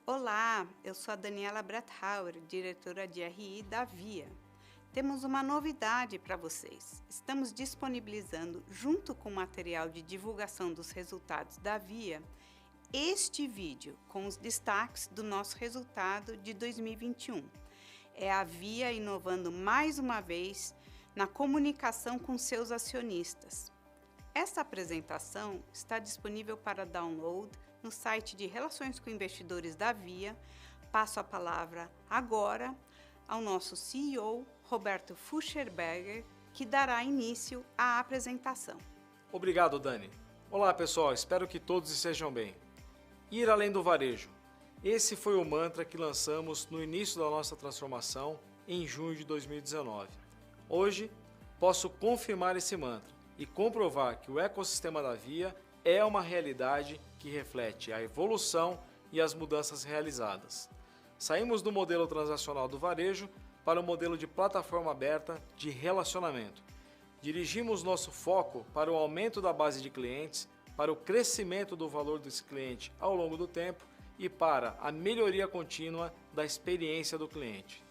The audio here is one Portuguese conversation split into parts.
Olá, eu sou a Daniela Brathauer, diretora de RI da Via. Temos uma novidade para vocês. Estamos disponibilizando, junto com o material de divulgação dos resultados da Via, este vídeo com os destaques do nosso resultado de 2021. É a Via inovando mais uma vez na comunicação com seus acionistas. Esta apresentação está disponível para download no site de Relações com Investidores da Via. Passo a palavra agora ao nosso CEO, Roberto Fuscherberger, que dará início à apresentação. Obrigado, Dani. Olá, pessoal, espero que todos estejam bem. Ir além do varejo. Esse foi o mantra que lançamos no início da nossa transformação em junho de 2019. Hoje, posso confirmar esse mantra e comprovar que o ecossistema da Via é uma realidade que reflete a evolução e as mudanças realizadas. Saímos do modelo transacional do varejo para o modelo de plataforma aberta de relacionamento. Dirigimos nosso foco para o aumento da base de clientes, para o crescimento do valor desse cliente ao longo do tempo e para a melhoria contínua da experiência do cliente.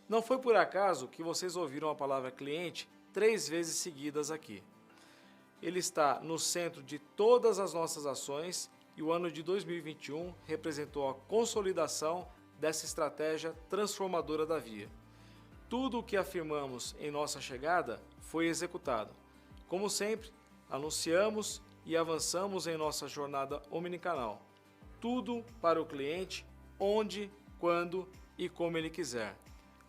Não foi por acaso que vocês ouviram a palavra cliente 3 vezes seguidas aqui. Ele está no centro de todas as nossas ações e o ano de 2021 representou a consolidação dessa estratégia transformadora da Via. Tudo o que afirmamos em nossa chegada foi executado. Como sempre, anunciamos e avançamos em nossa jornada omnicanal. Tudo para o cliente, onde, quando e como ele quiser.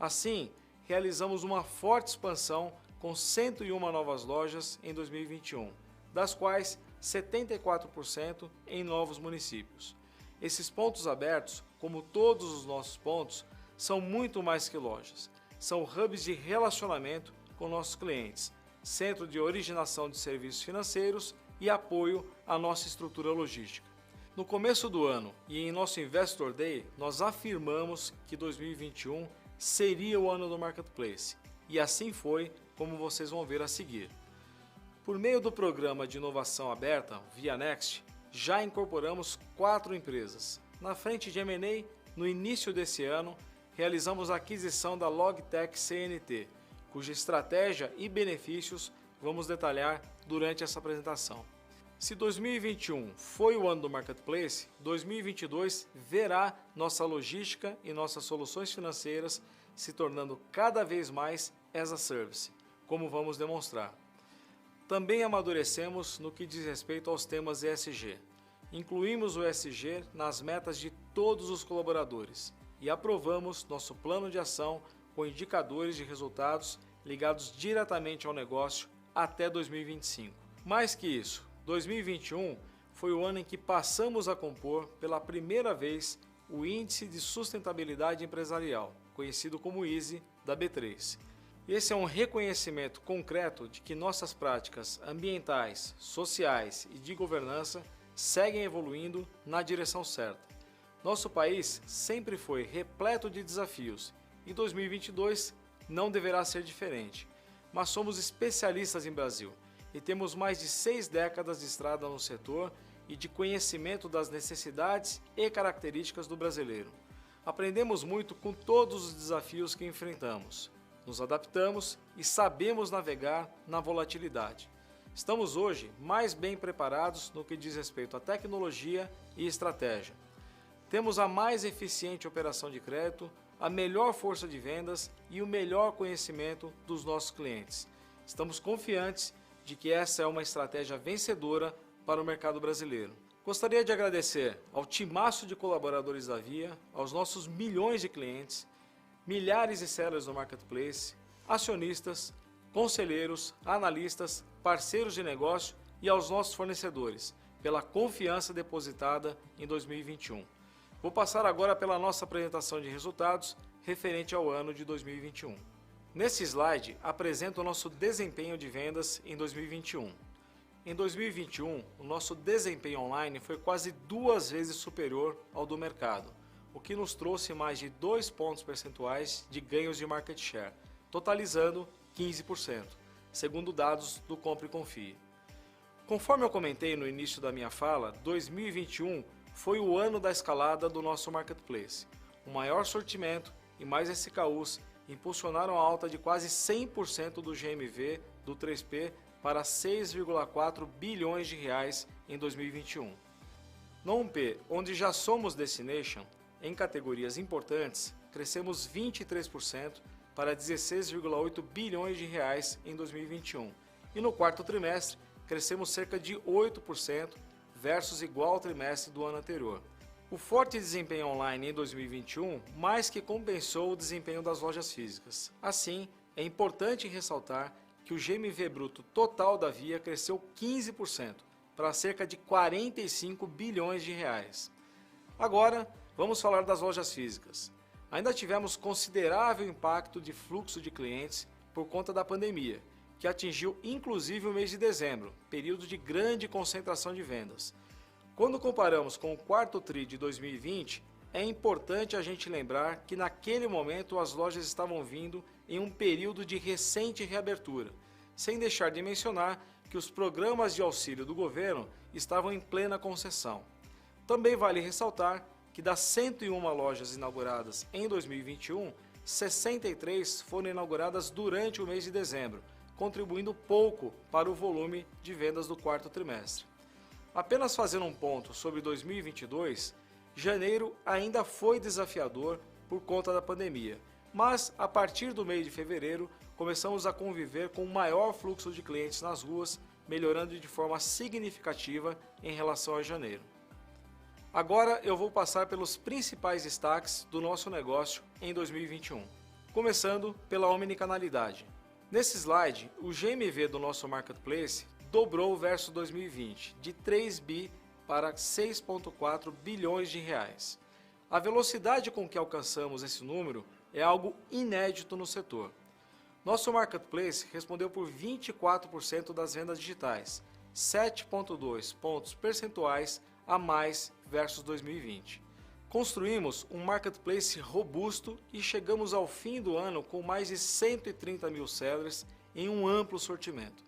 Assim, realizamos uma forte expansão com 101 novas lojas em 2021, das quais 74% em novos municípios. Esses pontos abertos, como todos os nossos pontos, são muito mais que lojas. São hubs de relacionamento com nossos clientes, centro de originação de serviços financeiros e apoio à nossa estrutura logística. No começo do ano e em nosso Investor Day, nós afirmamos que 2021 seria o ano do Marketplace, e assim foi, como vocês vão ver a seguir. Por meio do programa de inovação aberta, Via Next, já incorporamos 4 empresas. Na frente de M&A, no início desse ano, realizamos a aquisição da Logtech CNT, cuja estratégia e benefícios vamos detalhar durante essa apresentação. Se 2021 foi o ano do Marketplace, 2022 verá nossa logística e nossas soluções financeiras se tornando cada vez mais as a service, como vamos demonstrar. Também amadurecemos no que diz respeito aos temas ESG. Incluímos o ESG nas metas de todos os colaboradores e aprovamos nosso plano de ação com indicadores de resultados ligados diretamente ao negócio até 2025. Mais que isso, 2021 foi o ano em que passamos a compor pela primeira vez o Índice de Sustentabilidade Empresarial, conhecido como ISE, da B3. Esse é um reconhecimento concreto de que nossas práticas ambientais, sociais e de governança seguem evoluindo na direção certa. Nosso país sempre foi repleto de desafios e 2022 não deverá ser diferente. Mas somos especialistas em Brasil e temos mais de 6 décadas de estrada no setor e de conhecimento das necessidades e características do brasileiro. Aprendemos muito com todos os desafios que enfrentamos. Nos adaptamos e sabemos navegar na volatilidade. Estamos hoje mais bem preparados no que diz respeito à tecnologia e estratégia. Temos a mais eficiente operação de crédito, a melhor força de vendas e o melhor conhecimento dos nossos clientes. Estamos confiantes de que essa é uma estratégia vencedora para o mercado brasileiro. Gostaria de agradecer ao timaço de colaboradores da Via, aos nossos milhões de clientes, milhares de sellers no Marketplace, acionistas, conselheiros, analistas, parceiros de negócio e aos nossos fornecedores, pela confiança depositada em 2021. Vou passar agora pela nossa apresentação de resultados referente ao ano de 2021. Nesse slide, apresento o nosso desempenho de vendas em 2021. Em 2021, o nosso desempenho online foi quase 2 vezes superior ao do mercado, o que nos trouxe mais de 2 pontos percentuais de ganhos de market share, totalizando 15%, segundo dados do Compre e Confie. Conforme eu comentei no início da minha fala, 2021 foi o ano da escalada do nosso marketplace. O maior sortimento e mais SKUs impulsionaram a alta de quase 100% do GMV do 3P para 6,4 bilhões de reais em 2021. No 1P, onde já somos destination, em categorias importantes, crescemos 23% para 16,8 bilhões de reais em 2021. E no quarto trimestre, crescemos cerca de 8% versus igual trimestre do ano anterior. O forte desempenho online em 2021 mais que compensou o desempenho das lojas físicas. Assim, é importante ressaltar que o GMV bruto total da Via cresceu 15% para cerca de 45 bilhões de reais. Agora, vamos falar das lojas físicas. Ainda tivemos considerável impacto de fluxo de clientes por conta da pandemia, que atingiu inclusive o mês de dezembro, período de grande concentração de vendas. Quando comparamos com o quarto TRI de 2020, é importante a gente lembrar que naquele momento as lojas estavam vindo em um período de recente reabertura, sem deixar de mencionar que os programas de auxílio do governo estavam em plena concessão. Também vale ressaltar que das 101 lojas inauguradas em 2021, 63 foram inauguradas durante o mês de dezembro, contribuindo pouco para o volume de vendas do quarto trimestre. Apenas fazendo um ponto sobre 2022, janeiro ainda foi desafiador por conta da pandemia, mas a partir do mês de fevereiro começamos a conviver com um maior fluxo de clientes nas ruas, melhorando de forma significativa em relação a janeiro. Agora eu vou passar pelos principais destaques do nosso negócio em 2021, começando pela omnicanalidade. Nesse slide, o GMV do nosso marketplace dobrou versus 2020, de 3 bi para 6,4 bilhões de reais. A velocidade com que alcançamos esse número é algo inédito no setor. Nosso marketplace respondeu por 24% das vendas digitais, 7,2 pontos percentuais a mais versus 2020. Construímos um marketplace robusto e chegamos ao fim do ano com mais de 130 mil sellers em um amplo sortimento.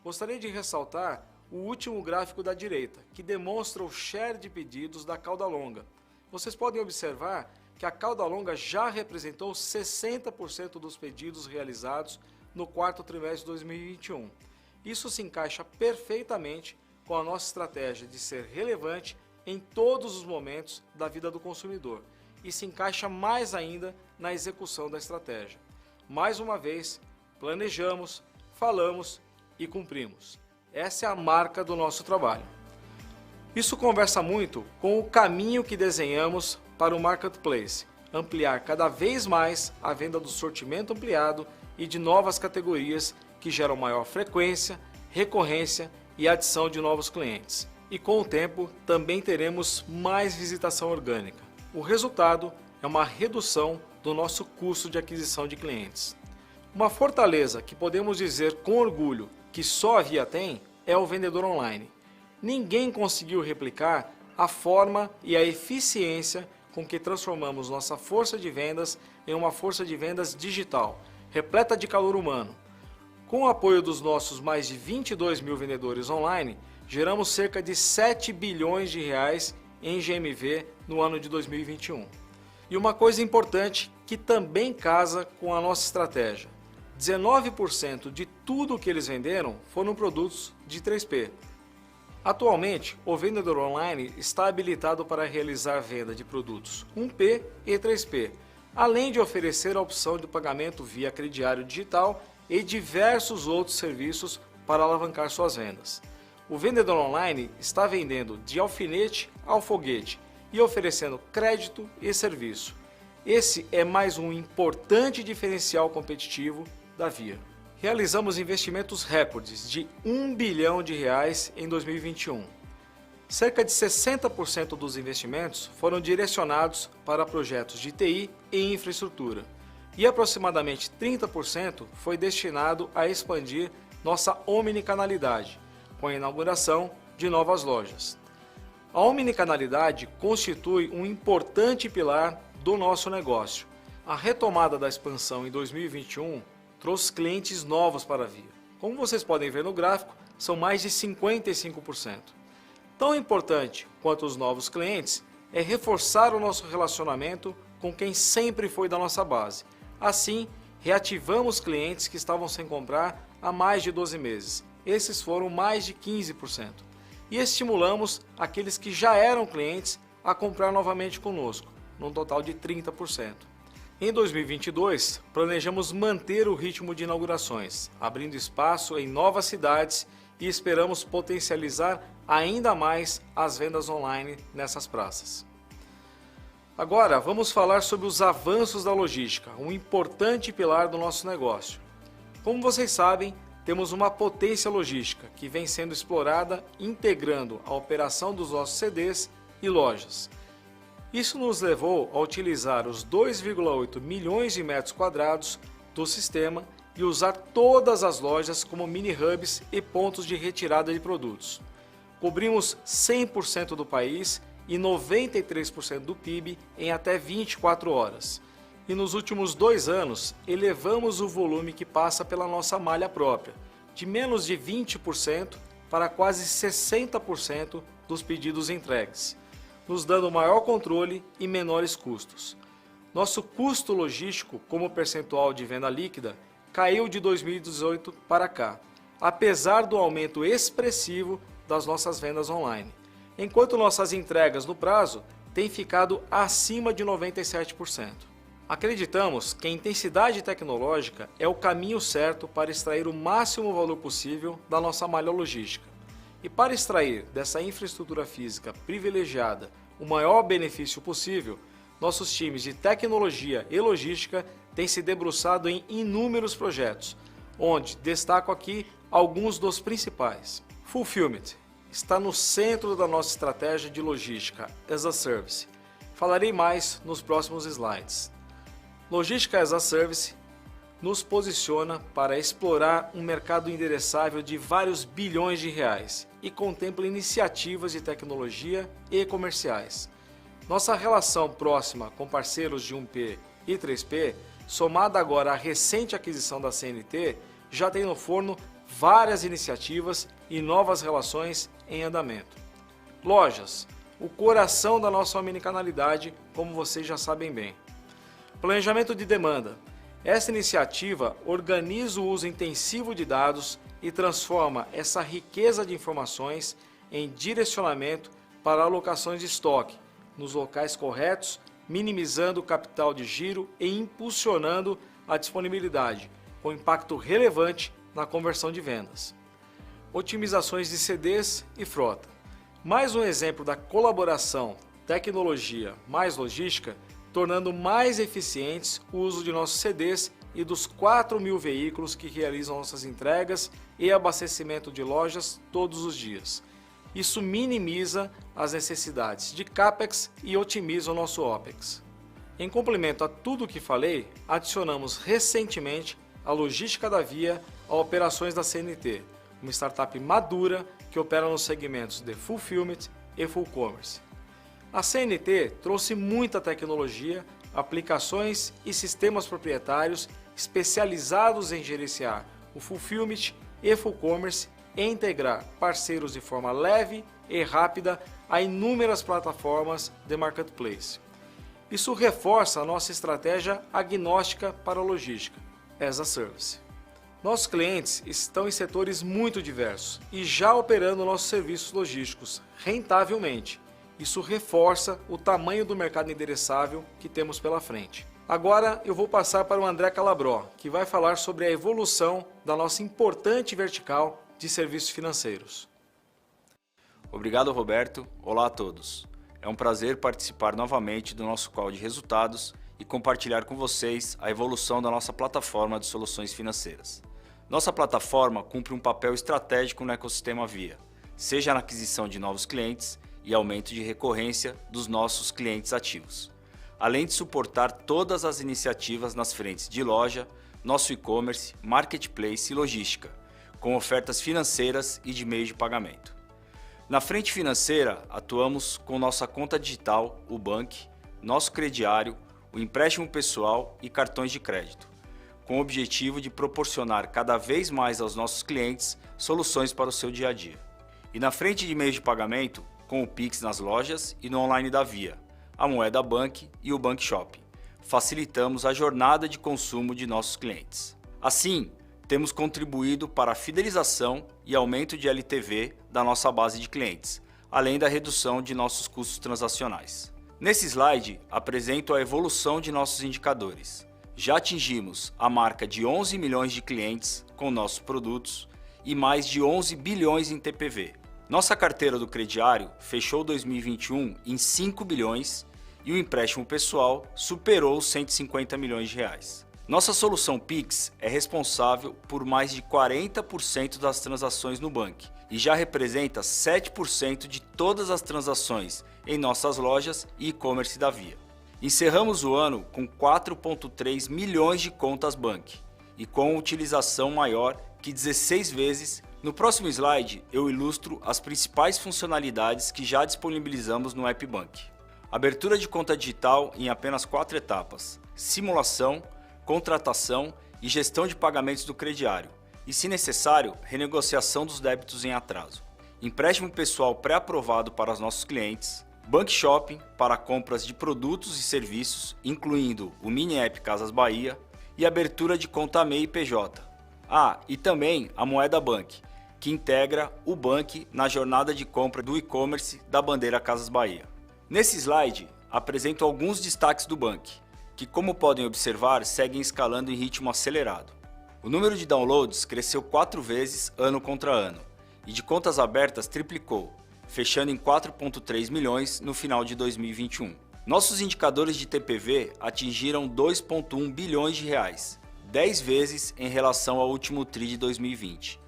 Gostaria de ressaltar o último gráfico da direita, que demonstra o share de pedidos da cauda longa. Vocês podem observar que a cauda longa já representou 60% dos pedidos realizados no quarto trimestre de 2021. Isso se encaixa perfeitamente com a nossa estratégia de ser relevante em todos os momentos da vida do consumidor e se encaixa mais ainda na execução da estratégia. Mais uma vez, planejamos, falamos e cumprimos. Essa é a marca do nosso trabalho. Isso conversa muito com o caminho que desenhamos para o marketplace, ampliar cada vez mais a venda do sortimento ampliado e de novas categorias que geram maior frequência, recorrência e adição de novos clientes. E com o tempo também teremos mais visitação orgânica. O resultado é uma redução do nosso custo de aquisição de clientes. Uma fortaleza que podemos dizer com orgulho que só a Via tem é o vendedor online. Ninguém conseguiu replicar a forma e a eficiência com que transformamos nossa força de vendas em uma força de vendas digital, repleta de calor humano. Com o apoio dos nossos mais de 22 mil vendedores online, geramos cerca de 7 bilhões de reais em GMV no ano de 2021. E uma coisa importante que também casa com a nossa estratégia: 19% de tudo que eles venderam foram produtos de 3P. Atualmente, o vendedor online está habilitado para realizar venda de produtos 1P e 3P, além de oferecer a opção de pagamento via crediário digital e diversos outros serviços para alavancar suas vendas. O vendedor online está vendendo de alfinete ao foguete e oferecendo crédito e serviço. Esse é mais um importante diferencial competitivo da Via. Realizamos investimentos recordes de 1 bilhão de reais em 2021. Cerca de 60% dos investimentos foram direcionados para projetos de TI e infraestrutura, e aproximadamente 30% foi destinado a expandir nossa omnicanalidade, com a inauguração de novas lojas. A omnicanalidade constitui um importante pilar do nosso negócio. A retomada da expansão em 2021 trouxe clientes novos para a Via. Como vocês podem ver no gráfico, são mais de 55%. Tão importante quanto os novos clientes é reforçar o nosso relacionamento com quem sempre foi da nossa base. Assim, reativamos clientes que estavam sem comprar há mais de 12 meses. Esses foram mais de 15%. E estimulamos aqueles que já eram clientes a comprar novamente conosco, num total de 30%. Em 2022, planejamos manter o ritmo de inaugurações, abrindo espaço em novas cidades e esperamos potencializar ainda mais as vendas online nessas praças. Agora, vamos falar sobre os avanços da logística, um importante pilar do nosso negócio. Como vocês sabem, temos uma potência logística que vem sendo explorada integrando a operação dos nossos CDs e lojas. Isso nos levou a utilizar os 2,8 milhões de metros quadrados do sistema e usar todas as lojas como mini-hubs e pontos de retirada de produtos. Cobrimos 100% do país e 93% do PIB em até 24 horas. E nos últimos 2 anos, elevamos o volume que passa pela nossa malha própria, de menos de 20% para quase 60% dos pedidos entregues, nos dando maior controle e menores custos. Nosso custo logístico, como percentual de venda líquida, caiu de 2018 para cá, apesar do aumento expressivo das nossas vendas online, enquanto nossas entregas no prazo têm ficado acima de 97%. Acreditamos que a intensidade tecnológica é o caminho certo para extrair o máximo valor possível da nossa malha logística. E para extrair dessa infraestrutura física privilegiada o maior benefício possível, nossos times de tecnologia e logística têm se debruçado em inúmeros projetos, onde destaco aqui alguns dos principais. Fulfillment está no centro da nossa estratégia de logística as a Service. Falarei mais nos próximos slides. Logística as a Service nos posiciona para explorar um mercado endereçável de vários bilhões de reais e contempla iniciativas de tecnologia e comerciais. Nossa relação próxima com parceiros de 1P e 3P, somada agora à recente aquisição da CNT, já tem no forno várias iniciativas e novas relações em andamento. Lojas, o coração da nossa omnicanalidade, como vocês já sabem bem. Planejamento de demanda. Essa iniciativa organiza o uso intensivo de dados e transforma essa riqueza de informações em direcionamento para alocações de estoque nos locais corretos, minimizando o capital de giro e impulsionando a disponibilidade, com impacto relevante na conversão de vendas. Otimizações de CDs e frota. Mais um exemplo da colaboração tecnologia mais logística, tornando mais eficientes o uso de nossos CDs e dos 4.000 veículos que realizam nossas entregas e abastecimento de lojas todos os dias. Isso minimiza as necessidades de CAPEX e otimiza o nosso OPEX. Em complemento a tudo o que falei, adicionamos recentemente a logística da Via a operações da CNT, uma startup madura que opera nos segmentos de Fulfillment e Full Commerce. A CNT trouxe muita tecnologia, aplicações e sistemas proprietários especializados em gerenciar o Fulfillment e Full Commerce e integrar parceiros de forma leve e rápida a inúmeras plataformas de marketplace. Isso reforça a nossa estratégia agnóstica para a logística, as a Service. Nossos clientes estão em setores muito diversos e já operando nossos serviços logísticos rentavelmente. Isso reforça o tamanho do mercado endereçável que temos pela frente. Agora eu vou passar para o André Calabró, que vai falar sobre a evolução da nossa importante vertical de serviços financeiros. Obrigado, Roberto. Olá a todos. É um prazer participar novamente do nosso call de resultados e compartilhar com vocês a evolução da nossa plataforma de soluções financeiras. Nossa plataforma cumpre um papel estratégico no ecossistema Via, seja na aquisição de novos clientes e aumento de recorrência dos nossos clientes ativos, além de suportar todas as iniciativas nas frentes de loja, nosso e-commerce, marketplace e logística, com ofertas financeiras e de meios de pagamento. Na frente financeira, atuamos com nossa conta digital, o Bank, nosso crediário, o empréstimo pessoal e cartões de crédito, com o objetivo de proporcionar cada vez mais aos nossos clientes soluções para o seu dia a dia. E na frente de meios de pagamento, com o Pix nas lojas e no online da Via, a Moeda Bank e o Bank Shopping. Facilitamos a jornada de consumo de nossos clientes. Assim, temos contribuído para a fidelização e aumento de LTV da nossa base de clientes, além da redução de nossos custos transacionais. Nesse slide, apresento a evolução de nossos indicadores. Já atingimos a marca de 11 milhões de clientes com nossos produtos e mais de 11 bilhões em TPV. Nossa carteira do crediário fechou 2021 em 5 bilhões e o empréstimo pessoal superou os 150 milhões de reais. Nossa solução Pix é responsável por mais de 40% das transações no Bank e já representa 7% de todas as transações em nossas lojas e e-commerce da Via. Encerramos o ano com 4,3 milhões de contas Bank e com utilização maior que 16 vezes. No próximo slide, eu ilustro as principais funcionalidades que já disponibilizamos no App Bank. Abertura de conta digital em apenas 4 etapas: simulação, contratação e gestão de pagamentos do crediário e, se necessário, renegociação dos débitos em atraso. Empréstimo pessoal pré-aprovado para os nossos clientes. Bank Shopping para compras de produtos e serviços, incluindo o mini app Casas Bahia, e abertura de conta MEI e PJ. E também a Moeda Bank, que integra o Bank na jornada de compra do e-commerce da bandeira Casas Bahia. Nesse slide, apresento alguns destaques do Bank, que, como podem observar, seguem escalando em ritmo acelerado. O número de downloads cresceu 4 vezes ano contra ano, e de contas abertas triplicou, fechando em 4,3 milhões no final de 2021. Nossos indicadores de TPV atingiram 2,1 bilhões de reais, 10 vezes em relação ao último TRI de 2020.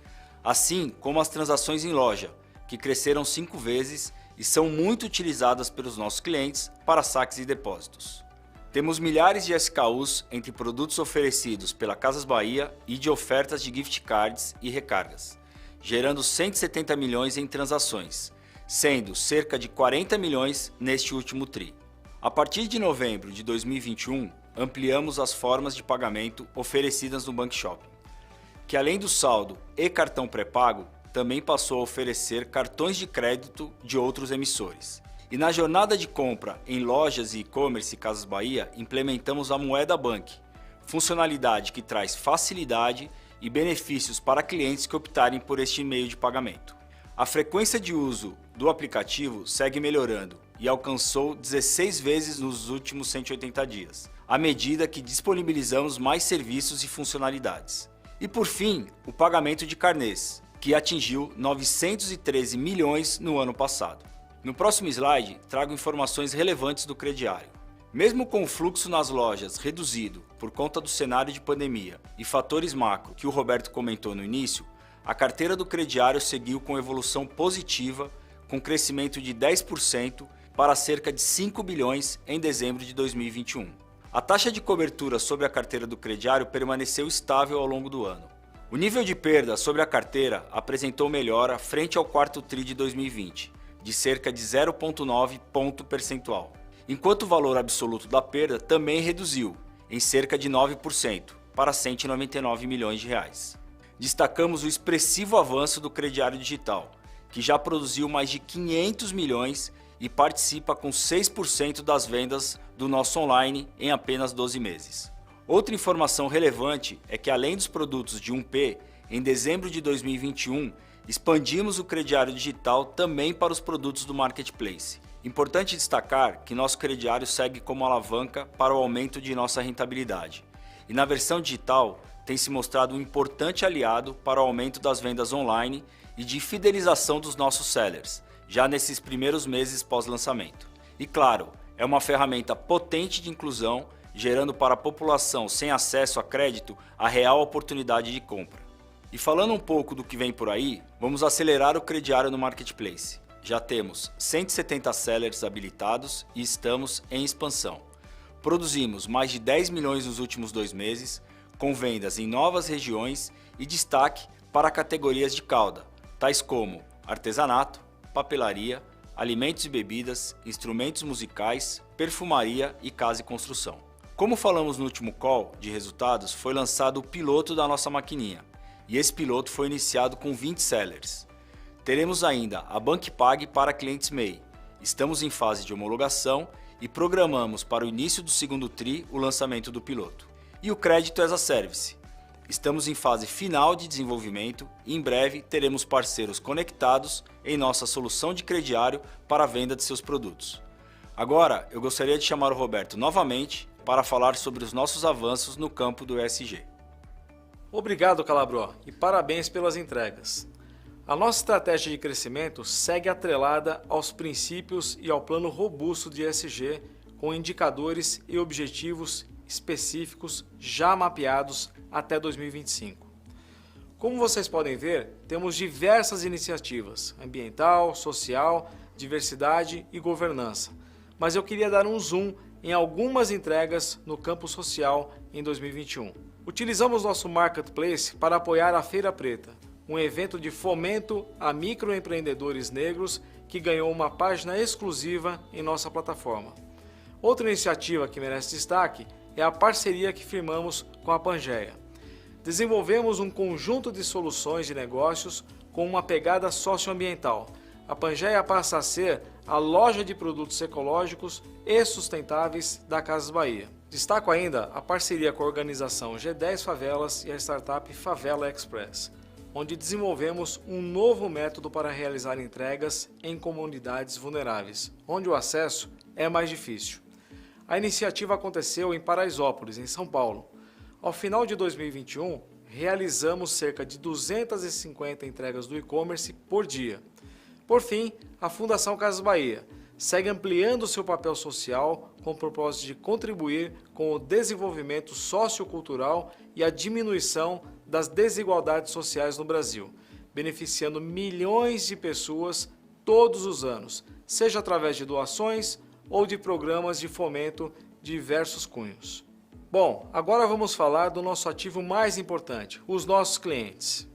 Assim como as transações em loja, que cresceram 5 vezes e são muito utilizadas pelos nossos clientes para saques e depósitos. Temos milhares de SKUs entre produtos oferecidos pela Casas Bahia e de ofertas de gift cards e recargas, gerando 170 milhões em transações, sendo cerca de 40 milhões neste último TRI. A partir de novembro de 2021, ampliamos as formas de pagamento oferecidas no Bank Shopping, que além do saldo e cartão pré-pago, também passou a oferecer cartões de crédito de outros emissores. E na jornada de compra em lojas e e-commerce Casas Bahia, implementamos a Moeda Bank, funcionalidade que traz facilidade e benefícios para clientes que optarem por este meio de pagamento. A frequência de uso do aplicativo segue melhorando e alcançou 16 vezes nos últimos 180 dias, à medida que disponibilizamos mais serviços e funcionalidades. E por fim, o pagamento de carnês, que atingiu 913 milhões no ano passado. No próximo slide, trago informações relevantes do crediário. Mesmo com o fluxo nas lojas reduzido por conta do cenário de pandemia e fatores macro que o Roberto comentou no início, a carteira do crediário seguiu com evolução positiva, com crescimento de 10% para cerca de 5 bilhões em dezembro de 2021. A taxa de cobertura sobre a carteira do crediário permaneceu estável ao longo do ano. O nível de perda sobre a carteira apresentou melhora frente ao quarto TRI de 2020, de cerca de 0,9 ponto percentual, enquanto o valor absoluto da perda também reduziu, em cerca de 9%, para 199 milhões de reais. Destacamos o expressivo avanço do crediário digital, que já produziu mais de 500 milhões e participa com 6% das vendas do nosso online em apenas 12 meses. Outra informação relevante é que, além dos produtos de 1P, em dezembro de 2021, expandimos o crediário digital também para os produtos do Marketplace. Importante destacar que nosso crediário segue como alavanca para o aumento de nossa rentabilidade. E na versão digital, tem se mostrado um importante aliado para o aumento das vendas online e de fidelização dos nossos sellers, já nesses primeiros meses pós-lançamento. E claro, é uma ferramenta potente de inclusão, gerando para a população sem acesso a crédito a real oportunidade de compra. E falando um pouco do que vem por aí, vamos acelerar o crediário no Marketplace. Já temos 170 sellers habilitados e estamos em expansão. Produzimos mais de 10 milhões nos últimos 2 meses, com vendas em novas regiões e destaque para categorias de cauda, tais como artesanato, papelaria, alimentos e bebidas, instrumentos musicais, perfumaria e casa e construção. Como falamos no último call de resultados, foi lançado o piloto da nossa maquininha, e esse piloto foi iniciado com 20 sellers. Teremos ainda a BankPag para clientes MEI. Estamos em fase de homologação e programamos para o início do segundo TRI o lançamento do piloto. E o Crédito as a Service. Estamos em fase final de desenvolvimento e em breve teremos parceiros conectados em nossa solução de crediário para a venda de seus produtos. Agora, eu gostaria de chamar o Roberto novamente para falar sobre os nossos avanços no campo do ESG. Obrigado, Calabró, e parabéns pelas entregas. A nossa estratégia de crescimento segue atrelada aos princípios e ao plano robusto de ESG, com indicadores e objetivos específicos já mapeados até 2025. Como vocês podem ver, temos diversas iniciativas: ambiental, social, diversidade e governança. Mas eu queria dar um zoom em algumas entregas no campo social em 2021. Utilizamos nosso Marketplace para apoiar a Feira Preta, um evento de fomento a microempreendedores negros que ganhou uma página exclusiva em nossa plataforma. Outra iniciativa que merece destaque é a parceria que firmamos com a Pangeia. Desenvolvemos um conjunto de soluções de negócios com uma pegada socioambiental. A Pangeia passa a ser a loja de produtos ecológicos e sustentáveis da Casas Bahia. Destaco ainda a parceria com a organização G10 Favelas e a startup Favela Express, onde desenvolvemos um novo método para realizar entregas em comunidades vulneráveis, onde o acesso é mais difícil. A iniciativa aconteceu em Paraisópolis, em São Paulo. Ao final de 2021, realizamos cerca de 250 entregas do e-commerce por dia. Por fim, a Fundação Casas Bahia segue ampliando seu papel social com o propósito de contribuir com o desenvolvimento sociocultural e a diminuição das desigualdades sociais no Brasil, beneficiando milhões de pessoas todos os anos, seja através de doações ou de programas de fomento de diversos cunhos. Bom, agora vamos falar do nosso ativo mais importante, os nossos clientes.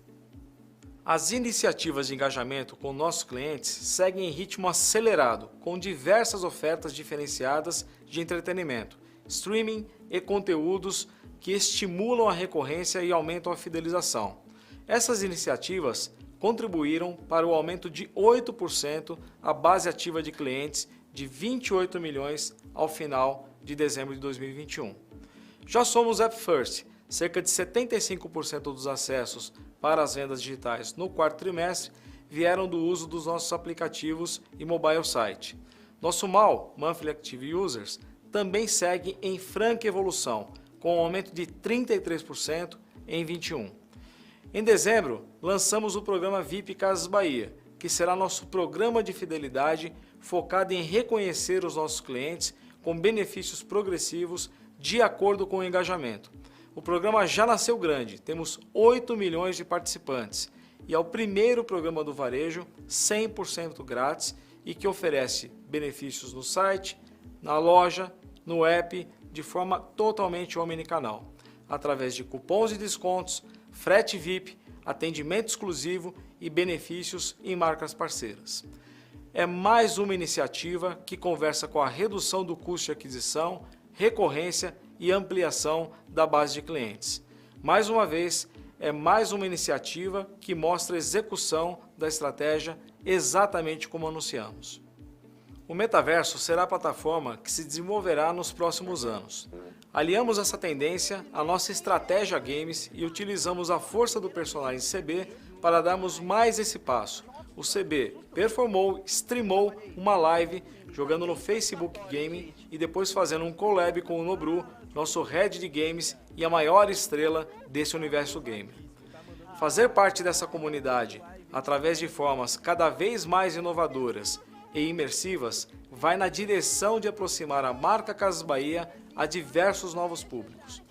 As iniciativas de engajamento com nossos clientes seguem em ritmo acelerado, com diversas ofertas diferenciadas de entretenimento, streaming e conteúdos que estimulam a recorrência e aumentam a fidelização. Essas iniciativas contribuíram para o aumento de 8% a base ativa de clientes de 28 milhões ao final de dezembro de 2021. Já somos App First, cerca de 75% dos acessos para as vendas digitais no quarto trimestre vieram do uso dos nossos aplicativos e mobile site. Nosso MAU, Monthly Active Users, também segue em franca evolução, com um aumento de 33% em 21. Em dezembro, lançamos o programa VIP Casas Bahia, que será nosso programa de fidelidade focado em reconhecer os nossos clientes com benefícios progressivos de acordo com o engajamento. O programa já nasceu grande, temos 8 milhões de participantes e é o primeiro programa do varejo 100% grátis e que oferece benefícios no site, na loja, no app, de forma totalmente omnicanal, através de cupons de descontos, frete VIP, atendimento exclusivo e benefícios em marcas parceiras. É mais uma iniciativa que conversa com a redução do custo de aquisição, recorrência e ampliação da base de clientes. Mais uma vez, é mais uma iniciativa que mostra a execução da estratégia exatamente como anunciamos. O metaverso será a plataforma que se desenvolverá nos próximos anos. Aliamos essa tendência à nossa estratégia games e utilizamos a força do personagem CB para darmos mais esse passo. O CB performou, streamou uma live jogando no Facebook Gaming e depois fazendo um collab com o Nobru, nosso head de games e a maior estrela desse universo gamer. Fazer parte dessa comunidade através de formas cada vez mais inovadoras e imersivas vai na direção de aproximar a marca Casas Bahia a diversos novos públicos.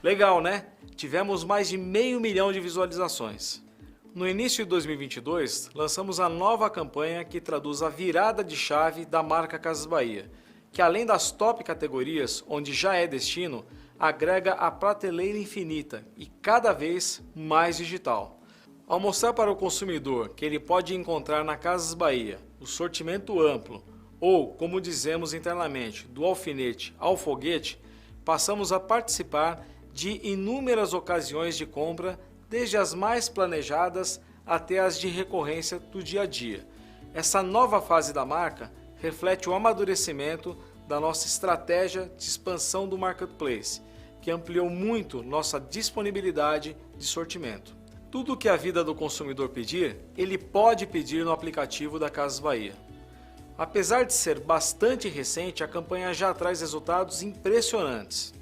Legal, né? Tivemos mais de 500 mil de visualizações. No início de 2022, lançamos a nova campanha que traduz a virada de chave da marca Casas Bahia, que além das top categorias, onde já é destino, agrega a prateleira infinita e cada vez mais digital. Ao mostrar para o consumidor que ele pode encontrar na Casas Bahia o sortimento amplo, ou, como dizemos internamente, do alfinete ao foguete, passamos a participar de inúmeras ocasiões de compra, desde as mais planejadas até as de recorrência do dia a dia. Essa nova fase da marca reflete o amadurecimento da nossa estratégia de expansão do marketplace, que ampliou muito nossa disponibilidade de sortimento. Tudo o que a vida do consumidor pedir, ele pode pedir no aplicativo da Casas Bahia. Apesar de ser bastante recente, a campanha já traz resultados impressionantes.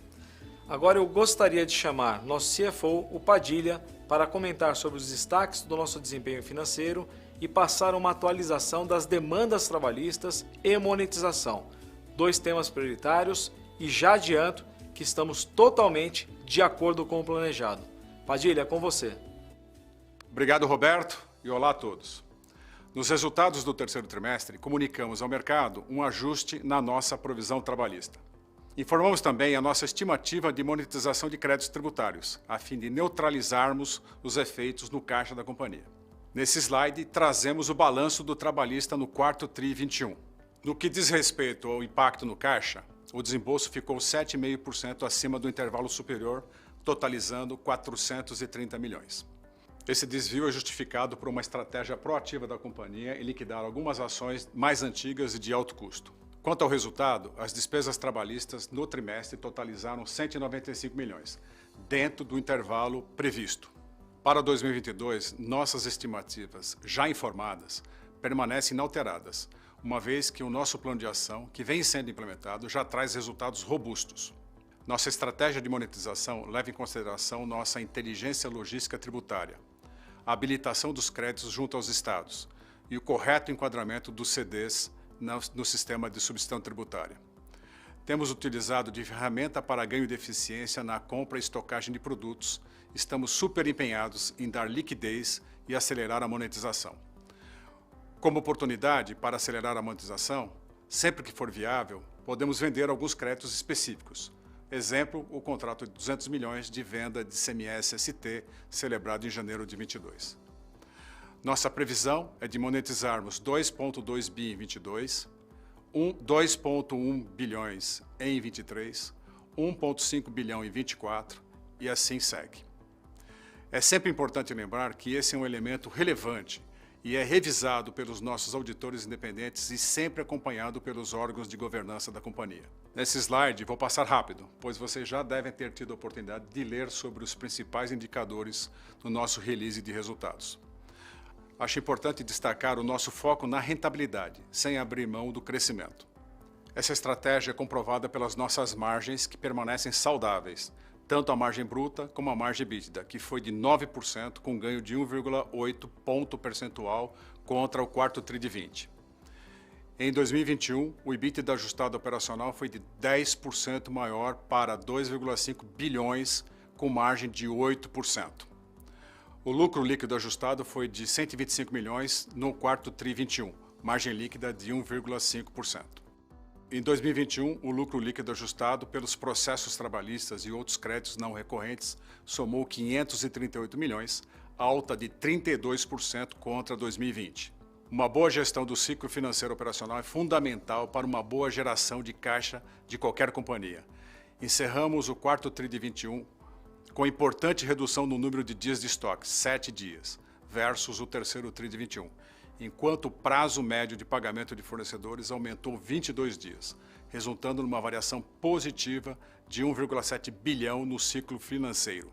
Agora eu gostaria de chamar nosso CFO, o Padilha, para comentar sobre os destaques do nosso desempenho financeiro e passar uma atualização das demandas trabalhistas e monetização, 2 temas prioritários, e já adianto que estamos totalmente de acordo com o planejado. Padilha, é com você. Obrigado, Roberto, e olá a todos. Nos resultados do terceiro trimestre, comunicamos ao mercado um ajuste na nossa provisão trabalhista. Informamos também a nossa estimativa de monetização de créditos tributários, a fim de neutralizarmos os efeitos no caixa da companhia. Nesse slide, trazemos o balanço do trabalhista no quarto TRI 21. No que diz respeito ao impacto no caixa, o desembolso ficou 7,5% acima do intervalo superior, totalizando 430 milhões. Esse desvio é justificado por uma estratégia proativa da companhia em liquidar algumas ações mais antigas e de alto custo. Quanto ao resultado, as despesas trabalhistas no trimestre totalizaram 195 milhões, dentro do intervalo previsto. Para 2022, nossas estimativas já informadas permanecem inalteradas, uma vez que o nosso plano de ação, que vem sendo implementado, já traz resultados robustos. Nossa estratégia de monetização leva em consideração nossa inteligência logística tributária, a habilitação dos créditos junto aos estados e o correto enquadramento dos CDs no sistema de substituição tributária. Temos utilizado de ferramenta para ganho de eficiência na compra e estocagem de produtos. Estamos super empenhados em dar liquidez e acelerar a monetização. Como oportunidade para acelerar a monetização, sempre que for viável, podemos vender alguns créditos específicos. Exemplo, o contrato de 200 milhões de venda de CMS-ST, celebrado em janeiro de 2022. Nossa previsão é de monetizarmos 2,2 bi em 22, 2,1 bilhões em 23, 1,5 bilhão em 24 e assim segue. É sempre importante lembrar que esse é um elemento relevante e é revisado pelos nossos auditores independentes e sempre acompanhado pelos órgãos de governança da companhia. Nesse slide, vou passar rápido, pois vocês já devem ter tido a oportunidade de ler sobre os principais indicadores no nosso release de resultados. Acho importante destacar o nosso foco na rentabilidade, sem abrir mão do crescimento. Essa estratégia é comprovada pelas nossas margens, que permanecem saudáveis, tanto a margem bruta como a margem EBITDA, que foi de 9%, com ganho de 1,8 ponto percentual contra o quarto TRI de 20. Em 2021, o EBITDA ajustado operacional foi de 10% maior para 2,5 bilhões, com margem de 8%. O lucro líquido ajustado foi de 125 milhões no quarto TRI 21, margem líquida de 1,5%. Em 2021, o lucro líquido ajustado pelos processos trabalhistas e outros créditos não recorrentes somou 538 milhões, alta de 32% contra 2020. Uma boa gestão do ciclo financeiro operacional é fundamental para uma boa geração de caixa de qualquer companhia. Encerramos o quarto TRI de 21 com importante redução no número de dias de estoque, 7 dias, versus o terceiro TRI de 21, enquanto o prazo médio de pagamento de fornecedores aumentou 22 dias, resultando numa variação positiva de 1,7 bilhão no ciclo financeiro.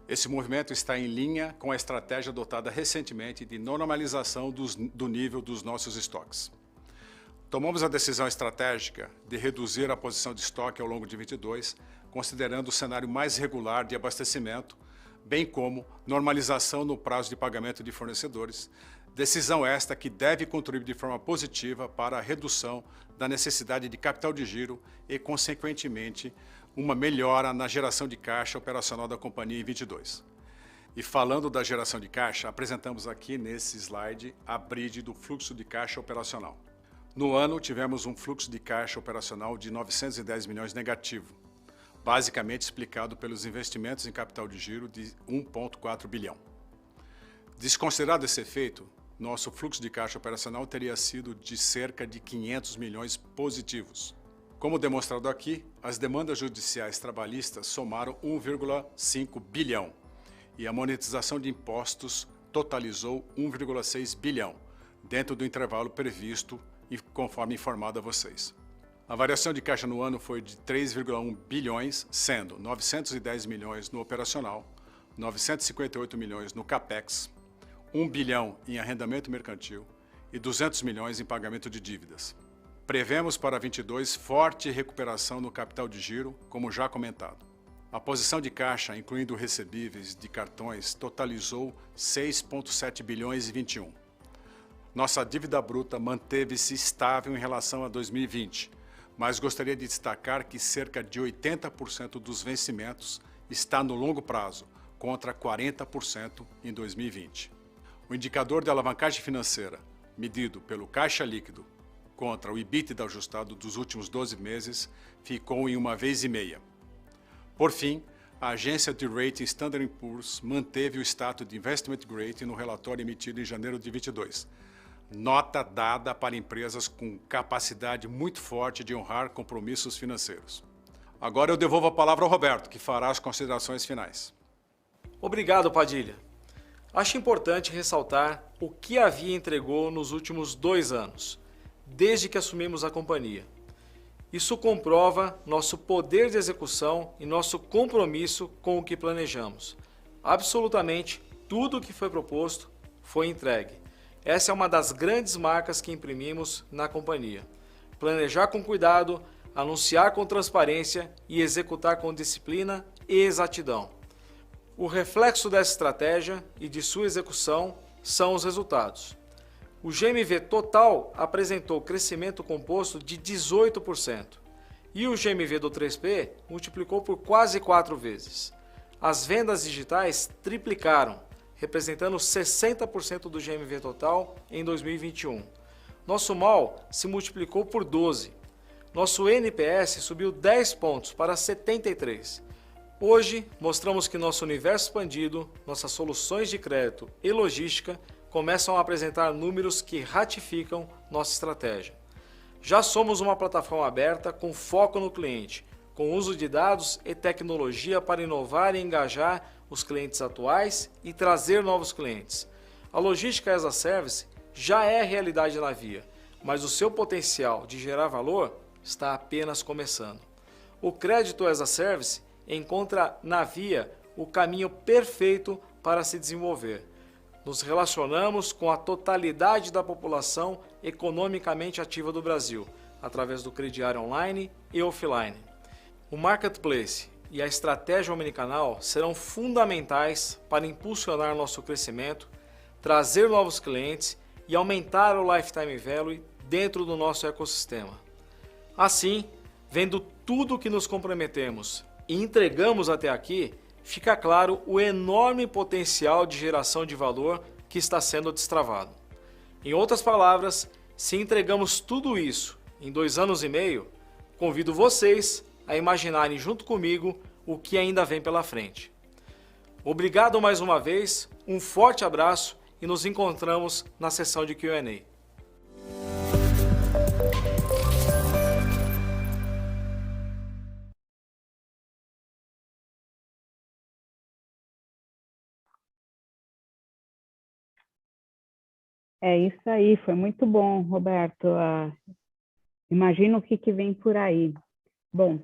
Esse movimento está em linha com a estratégia adotada recentemente de normalização do nível dos nossos estoques. Tomamos a decisão estratégica de reduzir a posição de estoque ao longo de 2022, considerando o cenário mais regular de abastecimento, bem como normalização no prazo de pagamento de fornecedores, decisão esta que deve contribuir de forma positiva para a redução da necessidade de capital de giro e, consequentemente, uma melhora na geração de caixa operacional da companhia em 2022. E falando da geração de caixa, apresentamos aqui nesse slide a bridge do fluxo de caixa operacional. No ano, tivemos um fluxo de caixa operacional de 910 milhões negativo, basicamente explicado pelos investimentos em capital de giro de 1,4 bilhão. Desconsiderado esse efeito, nosso fluxo de caixa operacional teria sido de cerca de 500 milhões positivos. Como demonstrado aqui, as demandas judiciais trabalhistas somaram 1,5 bilhão e a monetização de impostos totalizou 1,6 bilhão, dentro do intervalo previsto e conforme informado a vocês. A variação de caixa no ano foi de 3,1 bilhões, sendo 910 milhões no operacional, 958 milhões no CAPEX, 1 bilhão em arrendamento mercantil e 200 milhões em pagamento de dívidas. Prevemos para 22 forte recuperação no capital de giro, como já comentado. A posição de caixa, incluindo recebíveis de cartões, totalizou 6,7 bilhões e 21. Nossa dívida bruta manteve-se estável em relação a 2020, mas gostaria de destacar que cerca de 80% dos vencimentos está no longo prazo, contra 40% em 2020. O indicador de alavancagem financeira, medido pelo caixa líquido contra o EBITDA ajustado dos últimos 12 meses, ficou em 1,5 vezes. Por fim, a agência de rating Standard & Poor's manteve o status de Investment Grade no relatório emitido em janeiro de 2022, nota dada para empresas com capacidade muito forte de honrar compromissos financeiros. Agora eu devolvo a palavra ao Roberto, que fará as considerações finais. Obrigado, Padilha. Acho importante ressaltar o que a Via entregou nos últimos 2 anos, desde que assumimos a companhia. Isso comprova nosso poder de execução e nosso compromisso com o que planejamos. Absolutamente tudo o que foi proposto foi entregue. Essa é uma das grandes marcas que imprimimos na companhia. Planejar com cuidado, anunciar com transparência e executar com disciplina e exatidão. O reflexo dessa estratégia e de sua execução são os resultados. O GMV total apresentou crescimento composto de 18% e o GMV do 3P multiplicou por quase 4 vezes. As vendas digitais triplicaram, representando 60% do GMV total em 2021. Nosso MAL se multiplicou por 12. Nosso NPS subiu 10 pontos para 73. Hoje, mostramos que nosso universo expandido, nossas soluções de crédito e logística começam a apresentar números que ratificam nossa estratégia. Já somos uma plataforma aberta com foco no cliente, com uso de dados e tecnologia para inovar e engajar os clientes atuais e trazer novos clientes. A logística as a service já é realidade na Via, mas o seu potencial de gerar valor está apenas começando. O crédito as a service encontra na Via o caminho perfeito para se desenvolver. Nos relacionamos com a totalidade da população economicamente ativa do Brasil, através do crediário online e offline. O Marketplace e a estratégia omnicanal serão fundamentais para impulsionar nosso crescimento, trazer novos clientes e aumentar o Lifetime Value dentro do nosso ecossistema. Assim, vendo tudo o que nos comprometemos e entregamos até aqui, fica claro o enorme potencial de geração de valor que está sendo destravado. Em outras palavras, se entregamos tudo isso em 2 anos e meio, convido vocês a imaginarem junto comigo o que ainda vem pela frente. Obrigado mais uma vez, um forte abraço e nos encontramos na sessão de Q&A. É isso aí, foi muito bom, Roberto. Imagino o que vem por aí. Bom,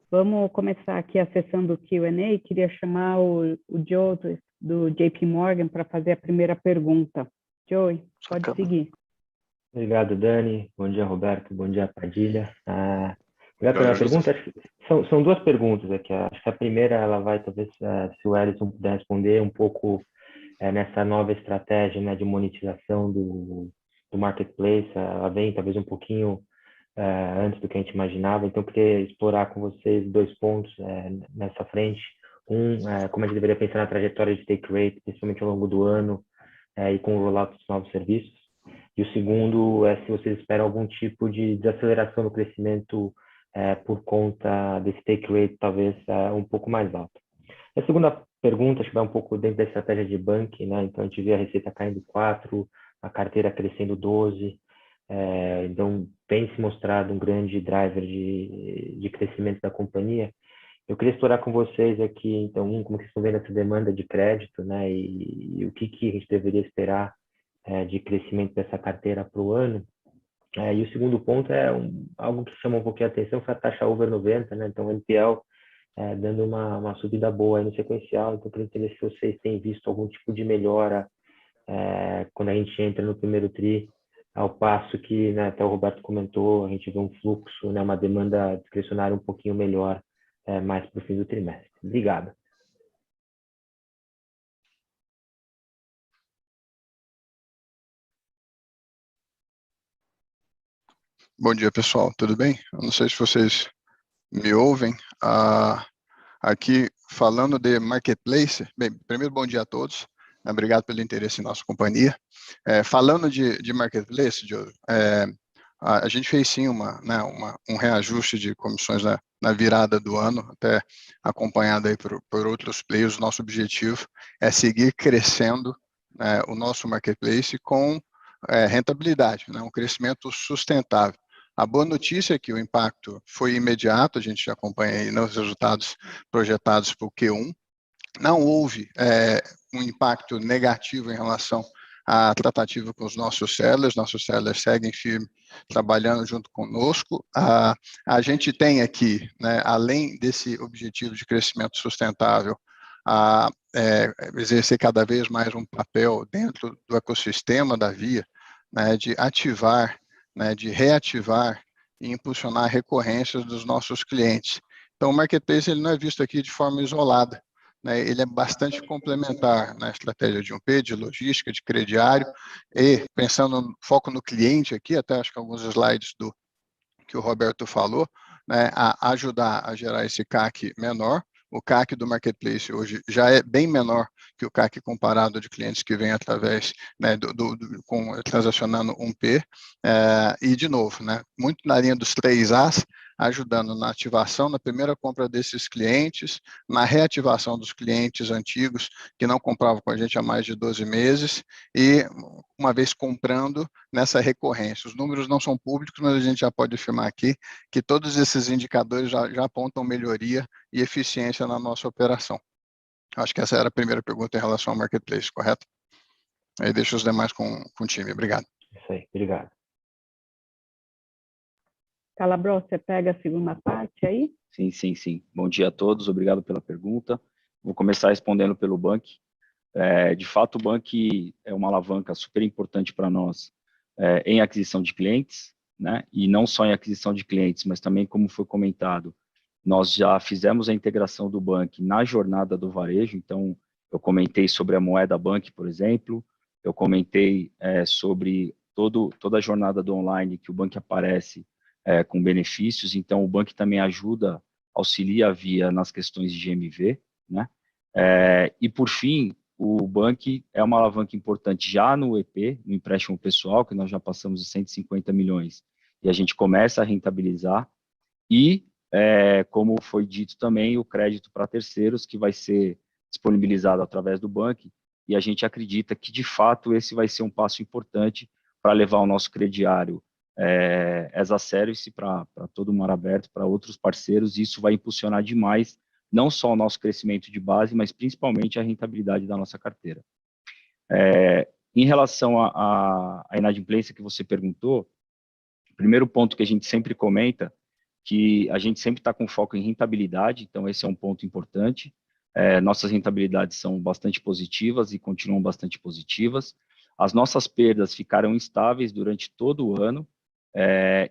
vamos começar aqui a sessão do Q&A. Queria chamar o Joe do JP Morgan para fazer a primeira pergunta. Joe, pode seguir. Obrigado, Dani. Bom dia, Roberto. Bom dia, Padilha. Obrigado pela pergunta. São 2 perguntas aqui. Acho que a primeira, ela vai, talvez, se o Ellison puder responder um pouco nessa nova estratégia, né, de monetização do Marketplace. Ela vem, talvez, um pouquinho antes do que a gente imaginava. Então, eu queria explorar com vocês 2 pontos nessa frente. Como a gente deveria pensar na trajetória de take rate, principalmente ao longo do ano, e com o rollout dos novos serviços. E o segundo é se vocês esperam algum tipo de desaceleração no crescimento por conta desse take rate talvez um pouco mais alto. A segunda pergunta, acho que vai um pouco dentro da estratégia de banking, né? Então, a gente vê a receita caindo 4, a carteira crescendo 12, então tem se mostrado um grande driver de crescimento da companhia. Eu queria explorar com vocês aqui, então, como que vocês estão vendo essa demanda de crédito, né? E o que a gente deveria esperar de crescimento dessa carteira para o ano. E o segundo ponto é algo que chama um pouquinho a atenção, foi a taxa over 90, né? Então, o NPL dando uma subida boa aí no sequencial. Então, eu queria entender se vocês têm visto algum tipo de melhora quando a gente entra no primeiro TRI, ao passo que, né, até o Roberto comentou, a gente vê um fluxo, né, uma demanda discricionária um pouquinho melhor mais para o fim do trimestre. Obrigado. Bom dia, pessoal. Tudo bem? Eu não sei se vocês me ouvem. Aqui, falando de Marketplace, bem, primeiro, bom dia a todos. Obrigado pelo interesse em nossa companhia. Falando de Marketplace, Diogo, a gente fez sim um reajuste de comissões na virada do ano, até acompanhado aí por outros players. Nosso objetivo é seguir crescendo o nosso Marketplace com rentabilidade, um crescimento sustentável. A boa notícia é que o impacto foi imediato, a gente já acompanha aí nos resultados projetados para o Q1. Não houve um impacto negativo em relação à tratativa com os nossos sellers seguem firme, trabalhando junto conosco. A gente tem aqui, né, além desse objetivo de crescimento sustentável, exercer cada vez mais um papel dentro do ecossistema da Via, né, de ativar, né, de reativar e impulsionar recorrências dos nossos clientes. Então, o Marketplace ele não é visto aqui de forma isolada, né, ele é bastante complementar na estratégia de 1P, de logística, de crediário, e pensando no foco no cliente aqui, até acho que alguns slides que o Roberto falou, né, a ajudar a gerar esse CAC menor. O CAC do Marketplace hoje já é bem menor que o CAC comparado de clientes que vêm através, né, transacionando 1P, e de novo, né, muito na linha dos 3As, ajudando na ativação, na primeira compra desses clientes, na reativação dos clientes antigos que não compravam com a gente há mais de 12 meses e, uma vez comprando, nessa recorrência. Os números não são públicos, mas a gente já pode afirmar aqui que todos esses indicadores já apontam melhoria e eficiência na nossa operação. Acho que essa era a primeira pergunta em relação ao Marketplace, correto? Aí deixo os demais com o time. Obrigado. Isso aí, obrigado. Calabro, você pega a segunda parte aí? Sim. Bom dia a todos, obrigado pela pergunta. Vou começar respondendo pelo Bank. De fato, o Bank é uma alavanca super importante para nós em aquisição de clientes, né? E não só em aquisição de clientes, mas também, como foi comentado, nós já fizemos a integração do Bank na jornada do varejo. Então, eu comentei sobre a moeda Bank, por exemplo, eu comentei sobre toda a jornada do online que o Bank aparece com benefícios. Então, o Bank também auxilia a Via nas questões de GMV, né? E, por fim, o Bank é uma alavanca importante já no EP, no empréstimo pessoal, que nós já passamos de 150 milhões, e a gente começa a rentabilizar, e, como foi dito também, o crédito para terceiros, que vai ser disponibilizado através do Bank, e a gente acredita que, de fato, esse vai ser um passo importante para levar o nosso crediário as a service para todo o mar aberto, para outros parceiros, e isso vai impulsionar demais não só o nosso crescimento de base, mas principalmente a rentabilidade da nossa carteira. Em relação à inadimplência que você perguntou, o primeiro ponto que a gente sempre comenta, que a gente sempre está com foco em rentabilidade, então esse é um ponto importante. Nossas rentabilidades são bastante positivas e continuam bastante positivas. As nossas perdas ficaram estáveis durante todo o ano,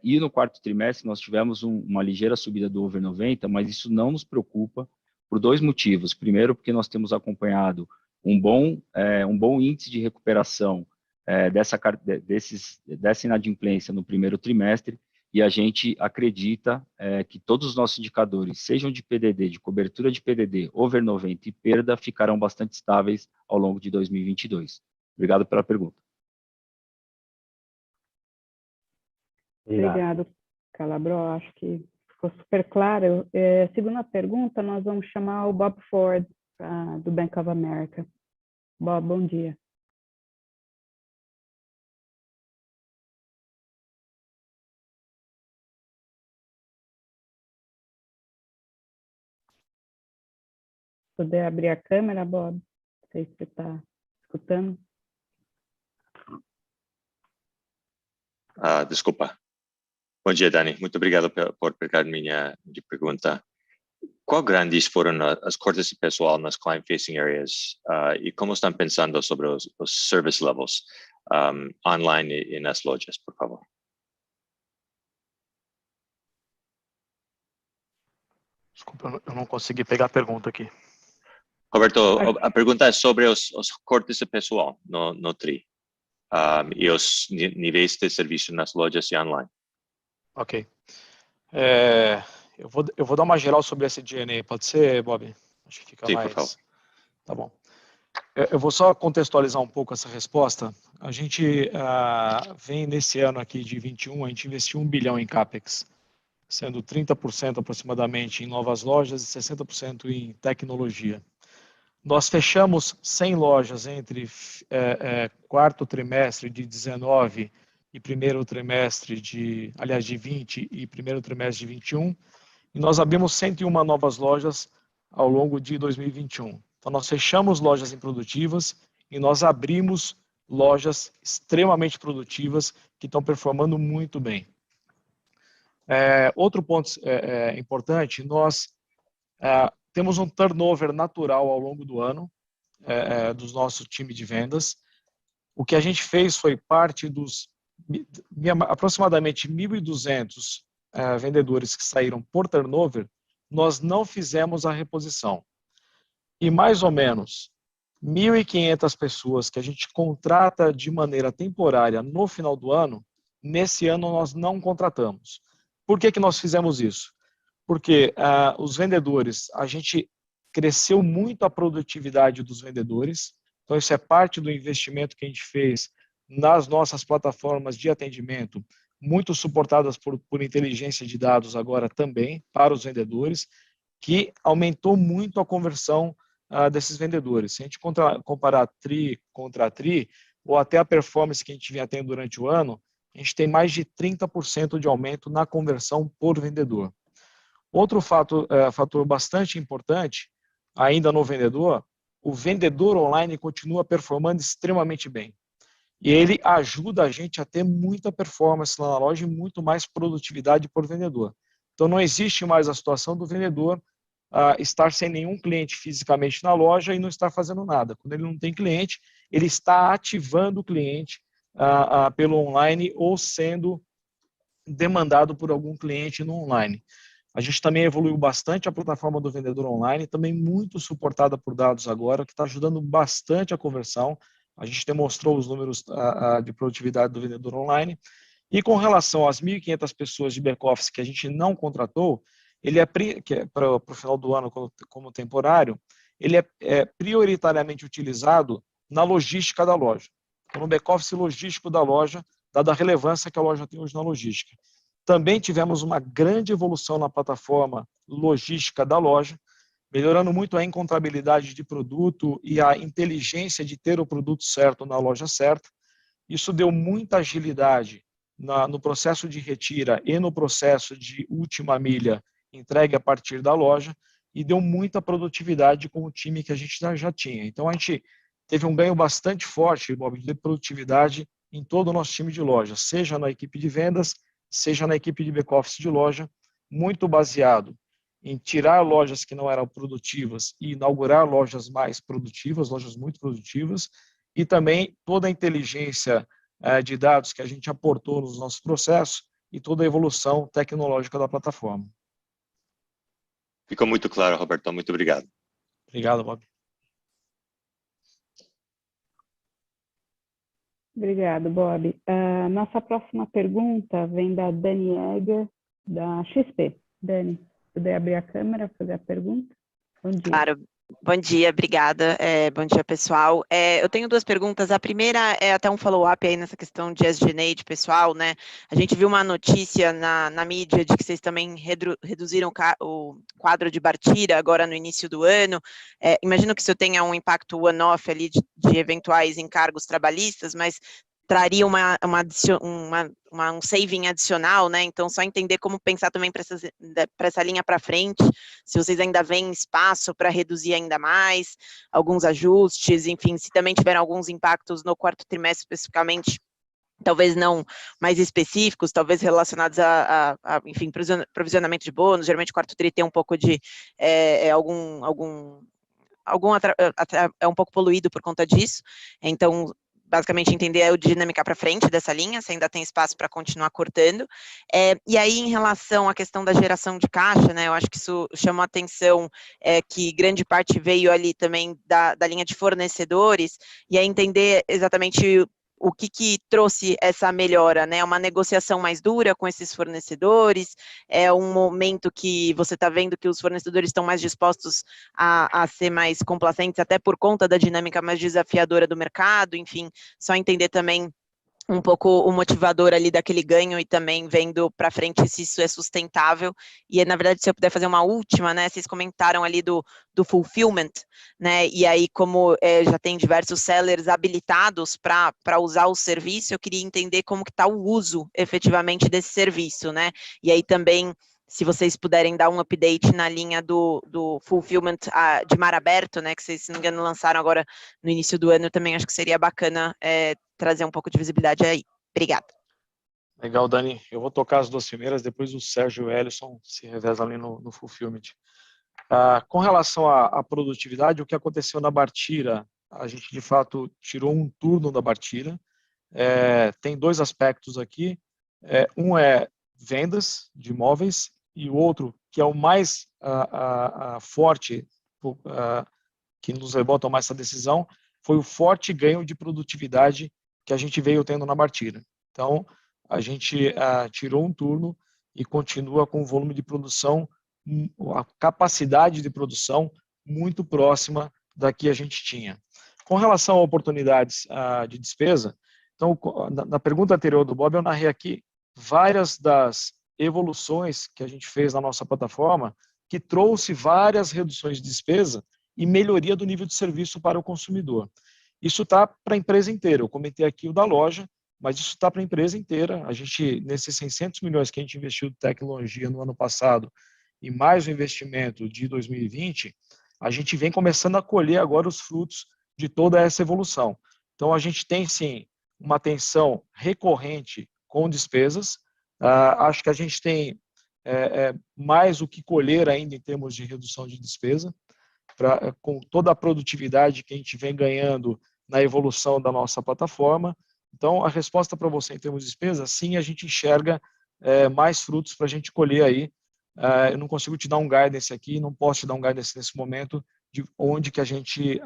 e no quarto trimestre nós tivemos uma ligeira subida do over 90, mas isso não nos preocupa por dois motivos. Primeiro, porque nós temos acompanhado um bom índice de recuperação dessa inadimplência no primeiro trimestre, e a gente acredita que todos os nossos indicadores, sejam de PDD, de cobertura de PDD, over 90 e perda, ficarão bastante estáveis ao longo de 2022. Obrigado pela pergunta. Obrigado, Calabro. Acho que ficou super claro. Segunda pergunta, nós vamos chamar o Bob Ford, do Bank of America. Bob, bom dia. Poder abrir a câmera, Bob? Não sei se você está escutando. Desculpa. Bom dia, Dani. Muito obrigado por pegar minha pergunta. Qual grandes foram as cortes de pessoal nas client-facing areas e como estão pensando sobre os service levels online e nas lojas, por favor? Desculpa, eu não consegui pegar a pergunta aqui. Roberto, a pergunta é sobre os cortes de pessoal no TRI e os níveis de serviço nas lojas e online. Ok. Eu vou dar uma geral sobre esse DNA, pode ser, Bob? Acho que fica Sim, mais... por favor. Tá bom. Eu vou só contextualizar um pouco essa resposta. A gente vem nesse ano aqui de 21, a gente investiu 1 bilhão em CAPEX, sendo 30% aproximadamente em novas lojas e 60% em tecnologia. Nós fechamos 100 lojas entre quarto trimestre de 19 e primeiro trimestre de 20 e primeiro trimestre de 21, e nós abrimos 101 novas lojas ao longo de 2021. Então, nós fechamos lojas improdutivas e nós abrimos lojas extremamente produtivas que estão performando muito bem. Outro ponto importante, nós temos um turnover natural ao longo do ano dos nossos times de vendas. O que a gente fez foi parte dos aproximadamente 1.200 vendedores que saíram por turnover, nós não fizemos a reposição. E mais ou menos 1.500 pessoas que a gente contrata de maneira temporária no final do ano, nesse ano nós não contratamos. Por que nós fizemos isso? Porque os vendedores, a gente cresceu muito a produtividade dos vendedores, então isso é parte do investimento que a gente fez nas nossas plataformas de atendimento, muito suportadas por inteligência de dados agora também para os vendedores, que aumentou muito a conversão desses vendedores. Se a gente comparar TRI contra TRI, ou até a performance que a gente vinha tendo durante o ano, a gente tem mais de 30% de aumento na conversão por vendedor. Outro fator bastante importante, ainda no vendedor, o vendedor online continua performando extremamente bem. E ele ajuda a gente a ter muita performance lá na loja e muito mais produtividade por vendedor. Então, não existe mais a situação do vendedor estar sem nenhum cliente fisicamente na loja e não estar fazendo nada. Quando ele não tem cliente, ele está ativando o cliente pelo online ou sendo demandado por algum cliente no online. A gente também evoluiu bastante a plataforma do vendedor online, também muito suportada por dados agora, que está ajudando bastante a conversão. A gente demonstrou os números de produtividade do vendedor online. E com relação às 1.500 pessoas de back-office que a gente não contratou, ele para o final do ano como temporário, ele é prioritariamente utilizado na logística da loja. Então, no back-office logístico da loja, dada a relevância que a loja tem hoje na logística. Também tivemos uma grande evolução na plataforma logística da loja, melhorando muito a encontrabilidade de produto e a inteligência de ter o produto certo na loja certa. Isso deu muita agilidade no processo de retira e no processo de última milha entregue a partir da loja e deu muita produtividade com o time que a gente já tinha. Então, a gente teve um ganho bastante forte, Bob, de produtividade em todo o nosso time de loja, seja na equipe de vendas, seja na equipe de back-office de loja, muito baseado em tirar lojas que não eram produtivas e inaugurar lojas mais produtivas, lojas muito produtivas, e também toda a inteligência de dados que a gente aportou nos nossos processos e toda a evolução tecnológica da plataforma. Ficou muito claro, Roberto. Muito obrigado. Obrigado, Bob. Obrigado, Bob. Nossa próxima pergunta vem da Dani Egger, da XP. Dani, puder abrir a câmera, fazer a pergunta? Bom dia. Claro, Bom dia, obrigada. Bom dia, pessoal. Eu tenho duas perguntas. A primeira é até um follow-up aí nessa questão de SG&A de pessoal, né? A gente viu uma notícia na mídia de que vocês também reduziram o quadro de Bartira agora no início do ano. Imagino que isso tenha um impacto one-off ali de eventuais encargos trabalhistas, mas traria um saving adicional, né? Então, só entender como pensar também para essa linha para frente, se vocês ainda veem espaço para reduzir ainda mais, alguns ajustes, enfim, se também tiveram alguns impactos no quarto trimestre especificamente, talvez não mais específicos, talvez relacionados enfim, provisionamento de bônus. Geralmente o quarto tri tem um pouco de é um pouco poluído por conta disso, então basicamente entender a dinâmica para frente dessa linha, se ainda tem espaço para continuar cortando. E aí, em relação à questão da geração de caixa, né, eu acho que isso chamou a atenção, que grande parte veio ali também da linha de fornecedores, e aí entender exatamente o que trouxe essa melhora, né? Uma negociação mais dura com esses fornecedores, é um momento que você está vendo que os fornecedores estão mais dispostos a ser mais complacentes, até por conta da dinâmica mais desafiadora do mercado, enfim, só entender também um pouco o motivador ali daquele ganho e também vendo para frente se isso é sustentável. E, na verdade, se eu puder fazer uma última, né, vocês comentaram ali do fulfillment, né, e aí como já tem diversos sellers habilitados para usar o serviço, eu queria entender como que está o uso efetivamente desse serviço, né, e aí também se vocês puderem dar um update na linha do fulfillment de mar aberto, né, que vocês, se não me engano, lançaram agora no início do ano, também acho que seria bacana trazer um pouco de visibilidade aí. Obrigada. Legal, Dani. Eu vou tocar as duas primeiras, depois o Sérgio e o Ellison se revezam ali no fulfillment. Com relação à produtividade, o que aconteceu na Bartira, a gente, de fato, tirou um turno da Bartira. Tem dois aspectos aqui. Um é vendas de imóveis e o outro, que é o mais forte, que nos rebota mais essa decisão, foi o forte ganho de produtividade que a gente veio tendo na Bartira. Então, a gente tirou um turno e continua com o volume de produção, a capacidade de produção muito próxima da que a gente tinha. Com relação a oportunidades de despesa, então, na pergunta anterior do Bob, eu narrei aqui várias das evoluções que a gente fez na nossa plataforma, que trouxe várias reduções de despesa e melhoria do nível de serviço para o consumidor. Isso está para a empresa inteira. Eu comentei aqui o da loja, mas isso está para a empresa inteira. A gente, nesses 600 milhões que a gente investiu em tecnologia no ano passado e mais o investimento de 2020, a gente vem começando a colher agora os frutos de toda essa evolução. Então, a gente tem, sim, uma atenção recorrente com despesas. Acho que a gente tem mais o que colher ainda em termos de redução de despesa, com toda a produtividade que a gente vem ganhando na evolução da nossa plataforma. Então, a resposta para você em termos de despesa, sim, a gente enxerga mais frutos para a gente colher aí. Eu não consigo te dar um guidance aqui, não posso te dar um guidance nesse momento de onde que a gente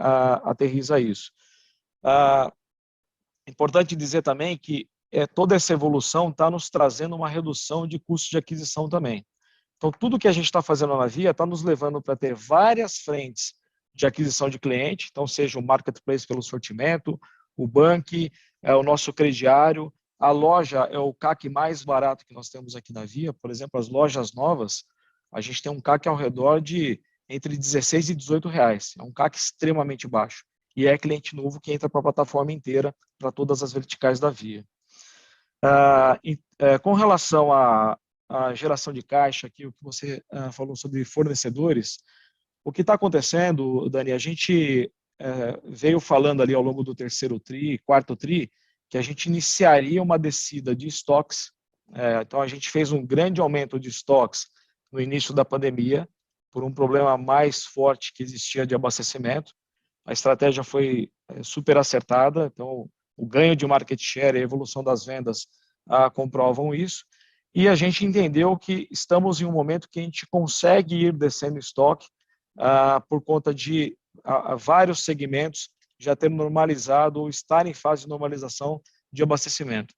aterriza isso. Importante dizer também que toda essa evolução está nos trazendo uma redução de custo de aquisição também. Então, tudo que a gente está fazendo na Via está nos levando para ter várias frentes de aquisição de cliente, então seja o marketplace pelo sortimento, o bank, o nosso crediário, a loja é o CAC mais barato que nós temos aqui na Via. Por exemplo, as lojas novas, a gente tem um CAC ao redor de entre 16 e 18 reais. É um CAC extremamente baixo. E é cliente novo que entra para a plataforma inteira, para todas as verticais da Via. Com relação à geração de caixa, aqui, o que você falou sobre fornecedores, o que está acontecendo, Dani, a gente veio falando ali ao longo do terceiro tri, quarto tri, que a gente iniciaria uma descida de estoques. Então, a gente fez um grande aumento de estoques no início da pandemia, por um problema mais forte que existia de abastecimento. A estratégia foi super acertada, então o ganho de market share e a evolução das vendas comprovam isso. E a gente entendeu que estamos em um momento que a gente consegue ir descendo estoque por conta de vários segmentos já ter normalizado ou estar em fase de normalização de abastecimento.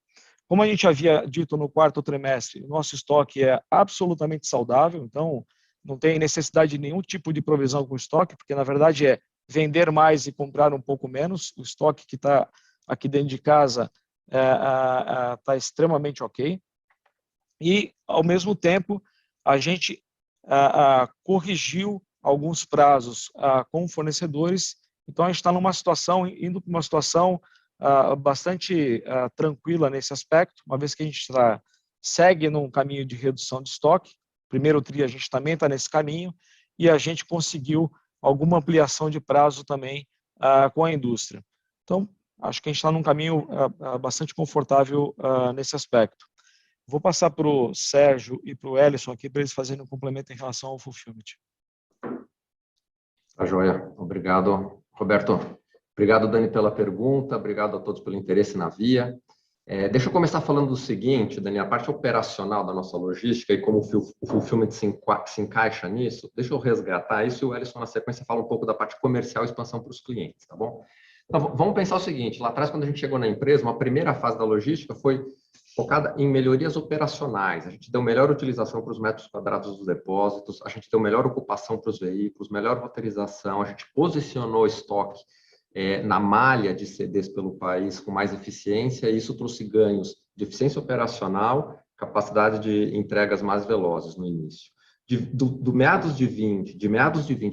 Como a gente havia dito no quarto trimestre, nosso estoque é absolutamente saudável, então não tem necessidade de nenhum tipo de provisão com estoque, porque na verdade é vender mais e comprar um pouco menos. O estoque que está aqui dentro de casa está extremamente ok. E, ao mesmo tempo, a gente corrigiu alguns prazos com fornecedores. Então, a gente está numa situação, indo para uma situação bastante tranquila nesse aspecto, uma vez que a gente segue num caminho de redução de estoque. Primeiro TRI, a gente também está nesse caminho, e a gente conseguiu alguma ampliação de prazo também com a indústria. Então, acho que a gente está num caminho bastante confortável nesse aspecto. Vou passar para o Sérgio e para o Ellison aqui, para eles fazerem um complemento em relação ao fulfillment. Tá joia. Obrigado, Roberto. Obrigado, Dani, pela pergunta. Obrigado a todos pelo interesse na Via. Deixa eu começar falando do seguinte, Dani, a parte operacional da nossa logística e como o fulfillment se encaixa nisso, deixa eu resgatar isso e o Ellison, na sequência, fala um pouco da parte comercial e expansão para os clientes, tá bom? Então, vamos pensar o seguinte, lá atrás, quando a gente chegou na empresa, uma primeira fase da logística foi focada em melhorias operacionais. A gente deu melhor utilização para os metros quadrados dos depósitos, a gente deu melhor ocupação para os veículos, melhor roteirização, a gente posicionou estoque na malha de CDs pelo país com mais eficiência, e isso trouxe ganhos de eficiência operacional, capacidade de entregas mais velozes no início. De meados de 20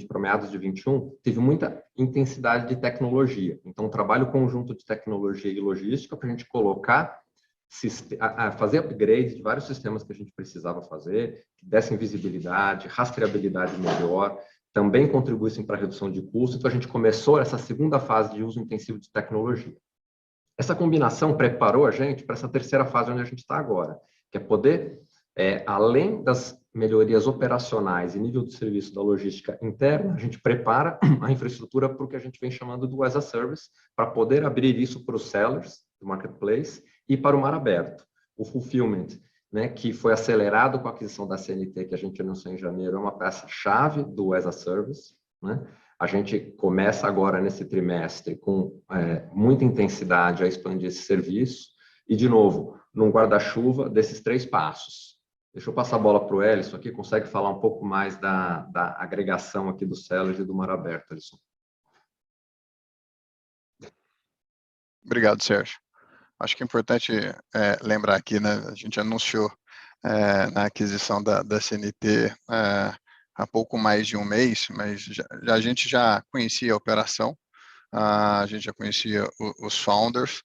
para meados de 21, teve muita intensidade de tecnologia. Então, um trabalho conjunto de tecnologia e logística para a gente colocar, fazer upgrade de vários sistemas que a gente precisava fazer, que dessem visibilidade, rastreabilidade melhor, também contribuíssem para a redução de custos. Então, a gente começou essa segunda fase de uso intensivo de tecnologia. Essa combinação preparou a gente para essa terceira fase onde a gente está agora, que é poder, além das melhorias operacionais e nível de serviço da logística interna, a gente prepara a infraestrutura para o que a gente vem chamando do as a service, para poder abrir isso para os sellers do marketplace e para o mar aberto. O fulfillment, né, que foi acelerado com a aquisição da CNT, que a gente anunciou em janeiro, é uma peça-chave do as a service, né? A gente começa agora nesse trimestre com muita intensidade a expandir esse serviço e, de novo, num guarda-chuva desses 3 passos. Deixa eu passar a bola para o Ellison aqui, consegue falar um pouco mais da agregação aqui do sellers e do mar aberto, Ellison. Obrigado, Sérgio. Acho que é importante lembrar aqui, né, a gente anunciou na aquisição da CNT há pouco mais de um mês, mas a gente já conhecia a operação, a gente já conhecia os founders,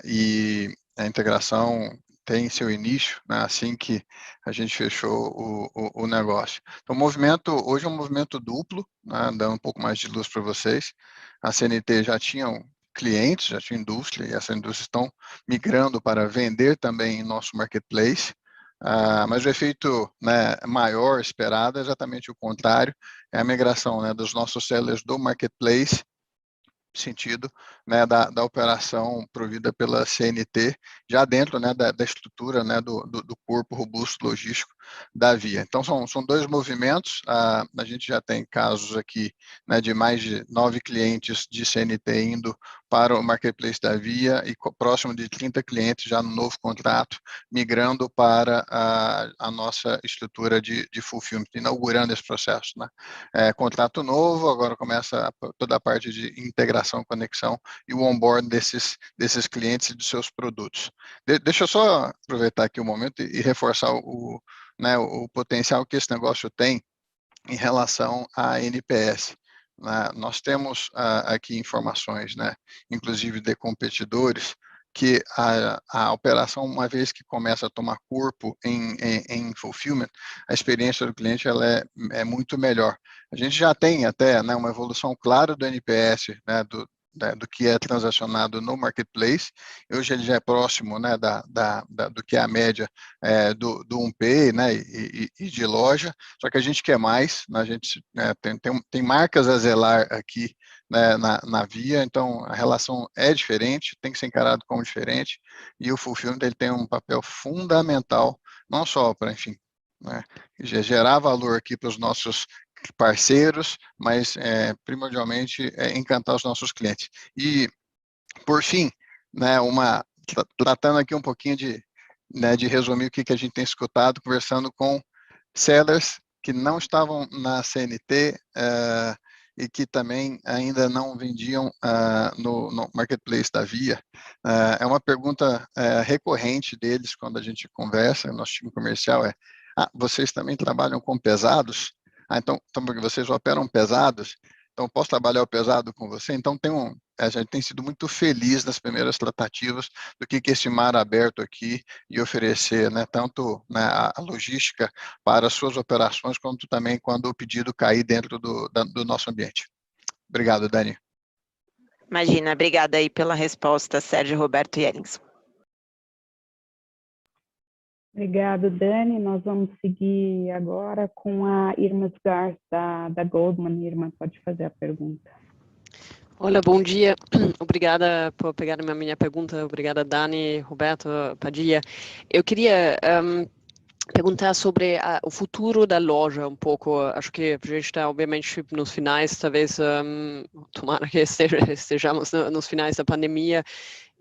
e a integração tem seu início, né, assim que a gente fechou o negócio. Então, o movimento, hoje é um movimento duplo, né, dando um pouco mais de luz para vocês. A CNT já tinha clientes, já tinha indústria, e essa indústria estão migrando para vender também em nosso marketplace, mas o efeito, né, maior esperado é exatamente o contrário, é a migração, né, dos nossos sellers do marketplace, sentido, né, da operação provida pela CNT, já dentro, né, da estrutura, né, do corpo robusto logístico da Via. Então, são 2 movimentos. A gente já tem casos aqui, né, de mais de 9 clientes de CNT indo para o marketplace da Via e próximo de 30 clientes já no novo contrato, migrando para a nossa estrutura de fulfillment, inaugurando esse processo, né? Contrato novo, agora começa toda a parte de integração, conexão e o onboard desses clientes e dos seus produtos. Deixa eu só aproveitar aqui o momento e reforçar o potencial que esse negócio tem em relação à NPS. Nós temos aqui informações, né, inclusive de competidores, que a operação, uma vez que começa a tomar corpo em fulfillment, a experiência do cliente ela é muito melhor. A gente já tem até, né, uma evolução clara do NPS, né, do que é transacionado no marketplace. Hoje ele já é próximo, né, do que é a média do 1P, né, e de loja, só que a gente quer mais, né, a gente tem marcas a zelar aqui, né, na Via, então a relação é diferente, tem que ser encarado como diferente, e o fulfillment ele tem um papel fundamental, não só para, enfim, né, gerar valor aqui para os nossos parceiros, mas primordialmente encantar os nossos clientes. E, por fim, né, tratando aqui um pouquinho de resumir o que a gente tem escutado, conversando com sellers que não estavam na CNT e que também ainda não vendiam no marketplace da Via. É uma pergunta recorrente deles quando a gente conversa, nosso time comercial vocês também trabalham com pesados? Então porque vocês operam pesados, então posso trabalhar o pesado com você? Então a gente tem sido muito feliz nas primeiras tratativas do que esse mar aberto aqui e oferecer, né, tanto a logística para as suas operações, quanto também quando o pedido cair dentro do nosso ambiente. Obrigado, Dani. Imagina, obrigada aí pela resposta, Sérgio, Roberto e Ellingson. Obrigado, Dani. Nós vamos seguir agora com a Irma Sgar, da Goldman. Irma, pode fazer a pergunta. Olá, bom dia. Obrigada por pegar a minha pergunta. Obrigada, Dani, Roberto, Padilha. Eu queria perguntar sobre o futuro da loja um pouco. Acho que a gente está, obviamente, nos finais, talvez, tomara que estejamos nos finais da pandemia,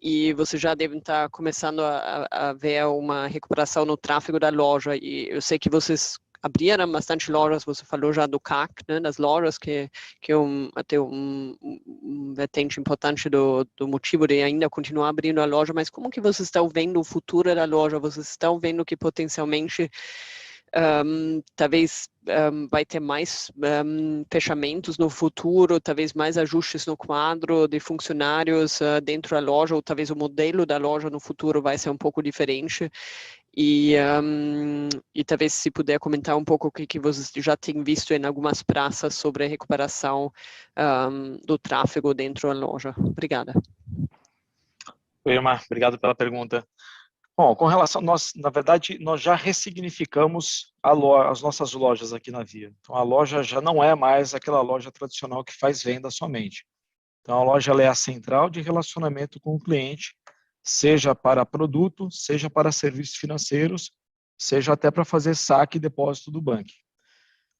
e vocês já devem estar começando a ver uma recuperação no tráfego da loja. E eu sei que vocês abriram bastante lojas, você falou já do CAC, né, das lojas, que é até um vertente importante do motivo de ainda continuar abrindo a loja, mas como que vocês estão vendo o futuro da loja? Vocês estão vendo que potencialmente talvez vai ter mais fechamentos no futuro, talvez mais ajustes no quadro de funcionários dentro da loja, ou talvez o modelo da loja no futuro vai ser um pouco diferente. E talvez se puder comentar um pouco o que vocês já têm visto em algumas praças sobre a recuperação do tráfego dentro da loja. Obrigada. Oi, Irma, obrigado pela pergunta. Bom, com relação, na verdade, nós já ressignificamos as nossas lojas aqui na Via. Então, a loja já não é mais aquela loja tradicional que faz venda somente. Então, a loja ela é a central de relacionamento com o cliente, seja para produto, seja para serviços financeiros, seja até para fazer saque e depósito do banco.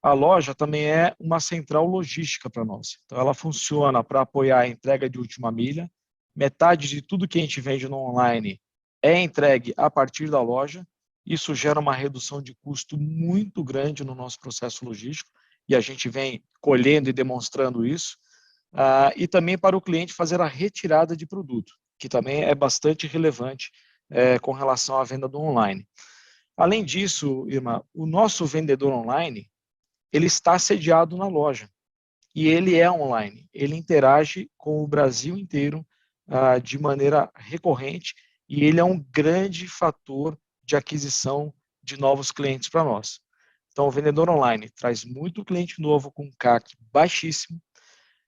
A loja também é uma central logística para nós. Então, ela funciona para apoiar a entrega de última milha. Metade de tudo que a gente vende no online é entregue a partir da loja. Isso gera uma redução de custo muito grande no nosso processo logístico, e a gente vem colhendo e demonstrando isso. E também para o cliente fazer a retirada de produto, que também é bastante relevante com relação à venda do online. Além disso, Irma, o nosso vendedor online, ele está sediado na loja, e ele é online. Ele interage com o Brasil inteiro de maneira recorrente, e ele é um grande fator de aquisição de novos clientes para nós. Então, o vendedor online traz muito cliente novo com CAC baixíssimo.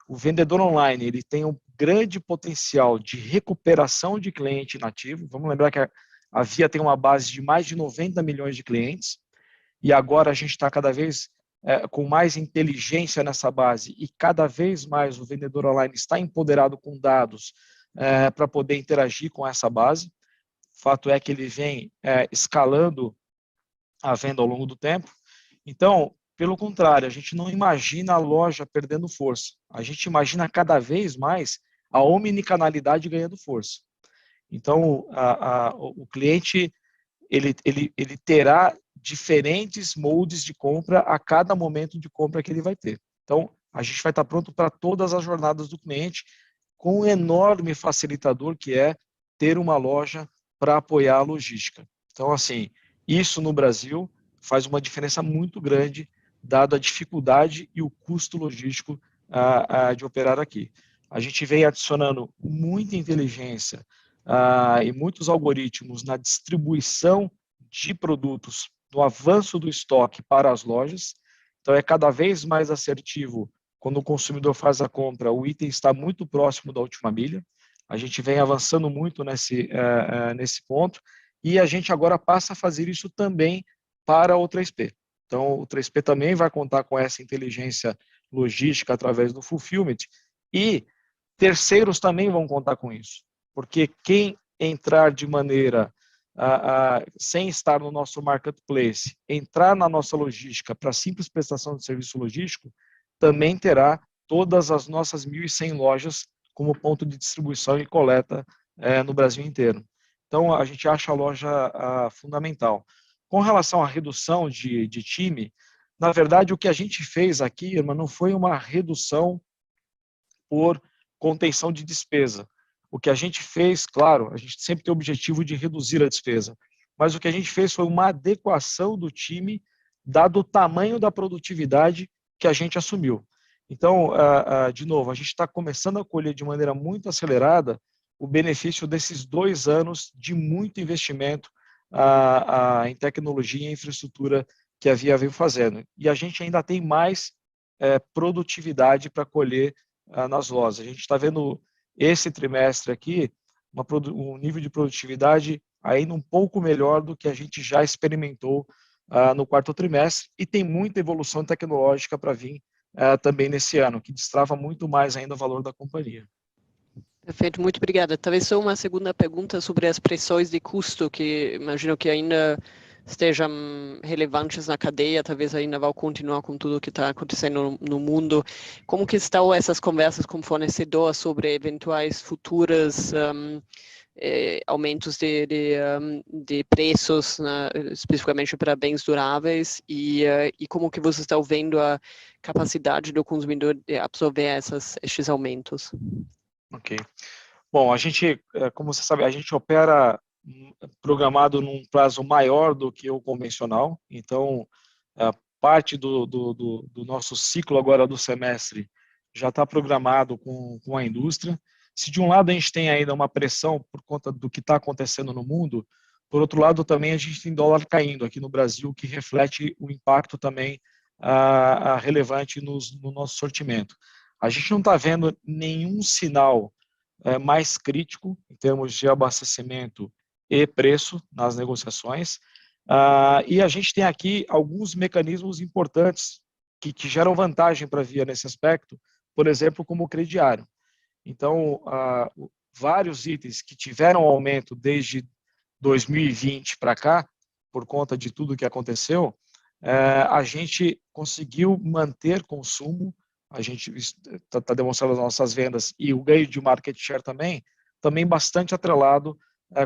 O vendedor online ele tem um grande potencial de recuperação de cliente inativo. Vamos lembrar que a Via tem uma base de mais de 90 milhões de clientes, e agora a gente está cada vez com mais inteligência nessa base, e cada vez mais o vendedor online está empoderado com dados para poder interagir com essa base. O fato é que ele vem escalando a venda ao longo do tempo. Então, pelo contrário, a gente não imagina a loja perdendo força. A gente imagina cada vez mais a omnicanalidade ganhando força. Então, o cliente ele terá diferentes moldes de compra a cada momento de compra que ele vai ter. Então, a gente vai estar pronto para todas as jornadas do cliente, com um enorme facilitador que é ter uma loja para apoiar a logística. Então, assim, isso no Brasil faz uma diferença muito grande, dado a dificuldade e o custo logístico de operar aqui. A gente vem adicionando muita inteligência e muitos algoritmos na distribuição de produtos, no avanço do estoque para as lojas. Então, é cada vez mais assertivo quando o consumidor faz a compra, o item está muito próximo da última milha. A gente vem avançando muito nesse ponto, e a gente agora passa a fazer isso também para o 3P. Então, o 3P também vai contar com essa inteligência logística através do fulfillment, e terceiros também vão contar com isso, porque quem entrar de maneira sem estar no nosso marketplace, entrar na nossa logística para simples prestação de serviço logístico, também terá todas as nossas 1.100 lojas como ponto de distribuição e coleta no Brasil inteiro. Então, a gente acha a loja fundamental. Com relação à redução de time, na verdade, o que a gente fez aqui, irmã, não foi uma redução por contenção de despesa. O que a gente fez, claro, a gente sempre tem o objetivo de reduzir a despesa, mas o que a gente fez foi uma adequação do time, dado o tamanho da produtividade que a gente assumiu. Então, de novo, a gente está começando a colher de maneira muito acelerada o benefício desses 2 anos de muito investimento em tecnologia e infraestrutura que a Via vem fazendo. E a gente ainda tem mais produtividade para colher nas lojas. A gente está vendo esse trimestre aqui um nível de produtividade ainda um pouco melhor do que a gente já experimentou no 4º trimestre, e tem muita evolução tecnológica para vir também nesse ano, que destrava muito mais ainda o valor da companhia. Perfeito, muito obrigada. Talvez só uma segunda pergunta sobre as pressões de custo, que imagino que ainda estejam relevantes na cadeia, talvez ainda vão continuar com tudo que está acontecendo no mundo. Como que estão essas conversas com o fornecedor sobre eventuais futuras aumentos de preços, né, especificamente para bens duráveis, e como que vocês estão vendo a capacidade do consumidor de absorver estes aumentos? Ok. Bom, a gente, como você sabe, a gente opera programado num prazo maior do que o convencional, então parte do nosso ciclo agora do semestre já está programado com a indústria. Se de um lado a gente tem ainda uma pressão por conta do que está acontecendo no mundo, por outro lado também a gente tem dólar caindo aqui no Brasil, que reflete o impacto também relevante no nosso sortimento. A gente não está vendo nenhum sinal mais crítico em termos de abastecimento e preço nas negociações, e a gente tem aqui alguns mecanismos importantes que geram vantagem para a Via nesse aspecto, por exemplo, como o crediário. Então, vários itens que tiveram aumento desde 2020 para cá, por conta de tudo que aconteceu, a gente conseguiu manter consumo, a gente está demonstrando as nossas vendas e o ganho de market share também bastante atrelado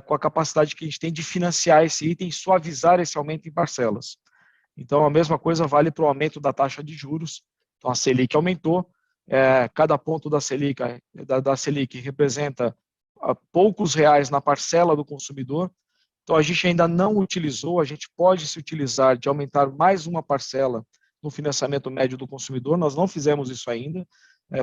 com a capacidade que a gente tem de financiar esse item e suavizar esse aumento em parcelas. Então, a mesma coisa vale para o aumento da taxa de juros. Então, a Selic aumentou, cada ponto da Selic representa poucos reais na parcela do consumidor. Então, a gente ainda não utilizou, a gente pode se utilizar de aumentar mais uma parcela no financiamento médio do consumidor. Nós não fizemos isso ainda.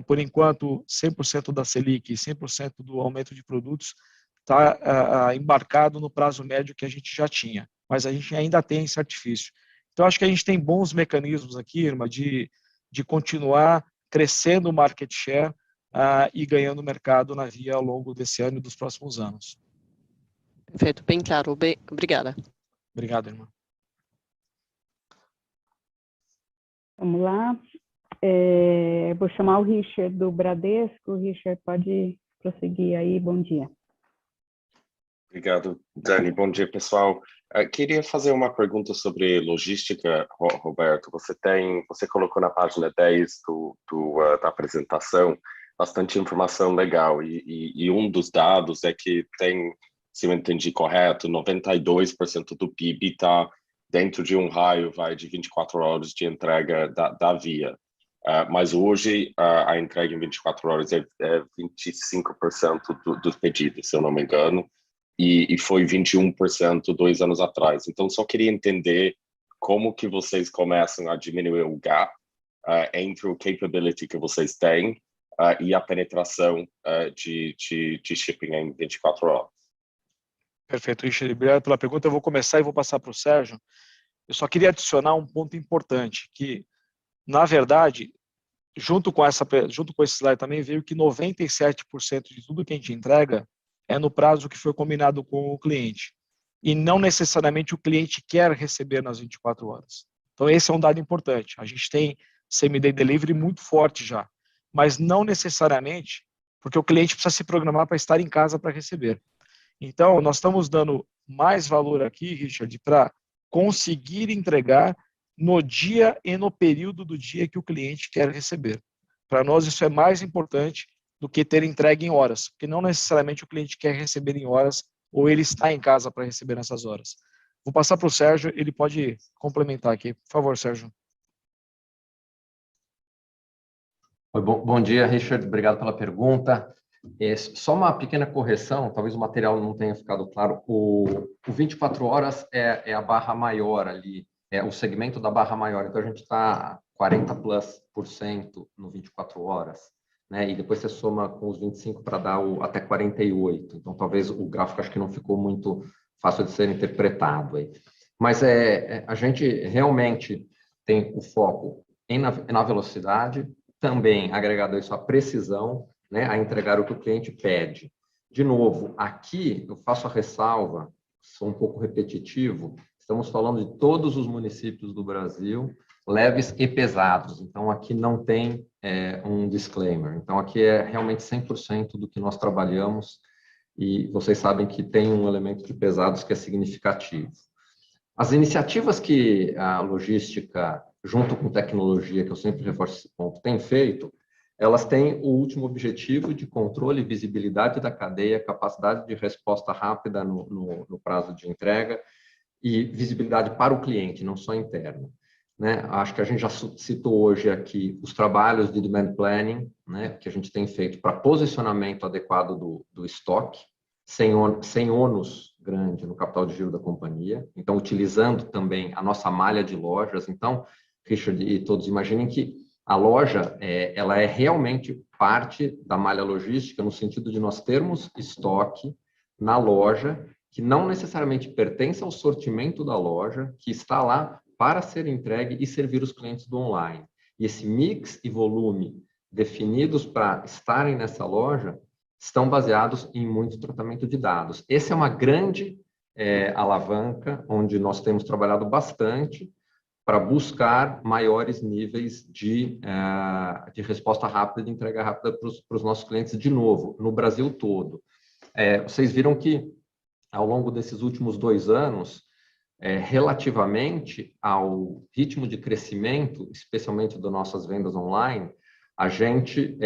Por enquanto, 100% da Selic e 100% do aumento de produtos está embarcado no prazo médio que a gente já tinha, mas a gente ainda tem esse artifício. Então, acho que a gente tem bons mecanismos aqui, Irma, de continuar crescendo o market share e ganhando mercado na Via ao longo desse ano e dos próximos anos. Perfeito, bem claro. Obrigada. Obrigado, irmã. Vamos lá. Vou chamar o Richard do Bradesco. O Richard, pode prosseguir aí. Bom dia. Obrigado, Dani. Bom dia, pessoal. Queria fazer uma pergunta sobre logística, Roberto. Você colocou na página 10 da apresentação bastante informação legal, e um dos dados é que tem, se eu entendi correto, 92% do PIB está dentro de um raio de 24 horas de entrega da Via. Mas hoje a entrega em 24 horas é 25% dos pedidos, se eu não me engano, e foi 21% 2 anos atrás. Então, só queria entender como que vocês começam a diminuir o gap entre o capability que vocês têm e a penetração de shipping em 24 horas. Perfeito, Richard. Obrigado pela pergunta. Eu vou começar e vou passar para o Sérgio. Eu só queria adicionar um ponto importante, que, na verdade, junto com esse slide também veio que 97% de tudo que a gente entrega é no prazo que foi combinado com o cliente. E não necessariamente o cliente quer receber nas 24 horas. Então, esse é um dado importante. A gente tem same-day delivery muito forte já, mas não necessariamente porque o cliente precisa se programar para estar em casa para receber. Então, nós estamos dando mais valor aqui, Richard, para conseguir entregar no dia e no período do dia que o cliente quer receber. Para nós, isso é mais importante do que ter entregue em horas, porque não necessariamente o cliente quer receber em horas ou ele está em casa para receber nessas horas. Vou passar para o Sérgio, ele pode complementar aqui. Por favor, Sérgio. Oi, bom dia, Richard. Obrigado pela pergunta. Só uma pequena correção, talvez o material não tenha ficado claro. O 24 horas é a barra maior ali, é o segmento da barra maior. Então, a gente está 40+% no 24 horas, né? E depois você soma com os 25 para dar até 48. Então, talvez o gráfico acho que não ficou muito fácil de ser interpretado aí. Mas a gente realmente tem o foco na velocidade, também agregado a isso a precisão, né, a entregar o que o cliente pede. De novo, aqui eu faço a ressalva, sou um pouco repetitivo, estamos falando de todos os municípios do Brasil, leves e pesados. Então, aqui não tem um disclaimer. Então, aqui é realmente 100% do que nós trabalhamos e vocês sabem que tem um elemento de pesados que é significativo. As iniciativas que a logística, junto com tecnologia, que eu sempre reforço esse ponto, tem feito, elas têm o último objetivo de controle e visibilidade da cadeia, capacidade de resposta rápida no prazo de entrega e visibilidade para o cliente, não só interna. Né? Acho que a gente já citou hoje aqui os trabalhos de demand planning, né, que a gente tem feito para posicionamento adequado do estoque, sem ônus grande no capital de giro da companhia, então utilizando também a nossa malha de lojas. Então, Richard e todos, imaginem que a loja ela é realmente parte da malha logística, no sentido de nós termos estoque na loja, que não necessariamente pertence ao sortimento da loja, que está lá para ser entregue e servir os clientes do online. E esse mix e volume definidos para estarem nessa loja estão baseados em muito tratamento de dados. Essa é uma grande alavanca, onde nós temos trabalhado bastante para buscar maiores níveis de resposta rápida, de entrega rápida para os nossos clientes, de novo, no Brasil todo. Vocês viram que, ao longo desses últimos 2 anos, relativamente ao ritmo de crescimento, especialmente das nossas vendas online, a gente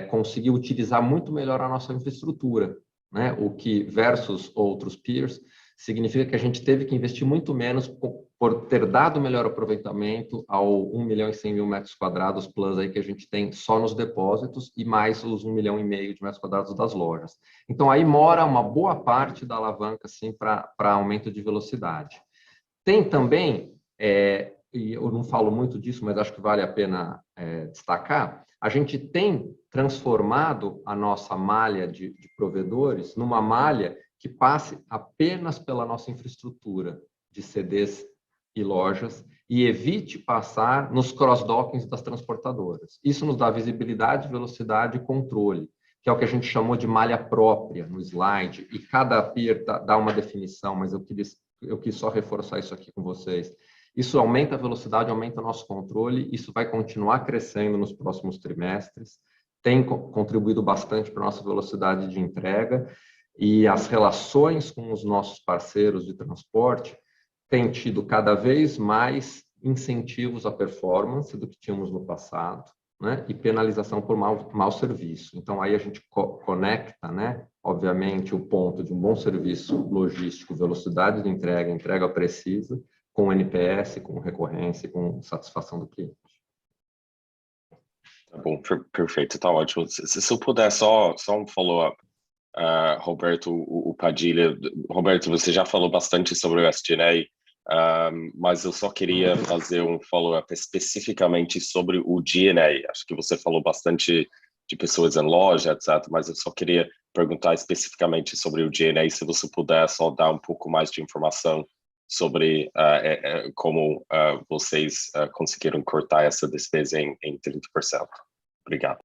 conseguiu utilizar muito melhor a nossa infraestrutura, né? O que, versus outros peers, significa que a gente teve que investir muito menos por ter dado melhor aproveitamento ao 1.100.000 metros quadrados plus aí que a gente tem só nos depósitos e mais os 1,5 milhão de metros quadrados das lojas. Então, aí mora uma boa parte da alavanca assim, para aumento de velocidade. Tem também, e eu não falo muito disso, mas acho que vale a pena destacar, a gente tem transformado a nossa malha de provedores numa malha que passe apenas pela nossa infraestrutura de CDs e lojas e evite passar nos cross-dockings das transportadoras. Isso nos dá visibilidade, velocidade e controle, que é o que a gente chamou de malha própria no slide, e cada peer dá uma definição, mas eu quis só reforçar isso aqui com vocês. Isso aumenta a velocidade, aumenta o nosso controle, isso vai continuar crescendo nos próximos trimestres, tem contribuído bastante para a nossa velocidade de entrega, e as relações com os nossos parceiros de transporte têm tido cada vez mais incentivos à performance do que tínhamos no passado, né? E penalização por mau serviço. Então, aí a gente conecta, né? Obviamente, o ponto de um bom serviço logístico, velocidade de entrega precisa, com NPS, com recorrência, com satisfação do cliente. Tá bom, perfeito, tá ótimo. Se eu puder só um follow-up, Roberto, o Padilha. Roberto, você já falou bastante sobre o SG&A, mas eu só queria fazer um follow-up especificamente sobre o G&A. Acho que você falou bastante de pessoas em loja, etc., mas eu só queria perguntar especificamente sobre o G&A, se você puder só dar um pouco mais de informação sobre como vocês conseguiram cortar essa despesa em 30%. Obrigado.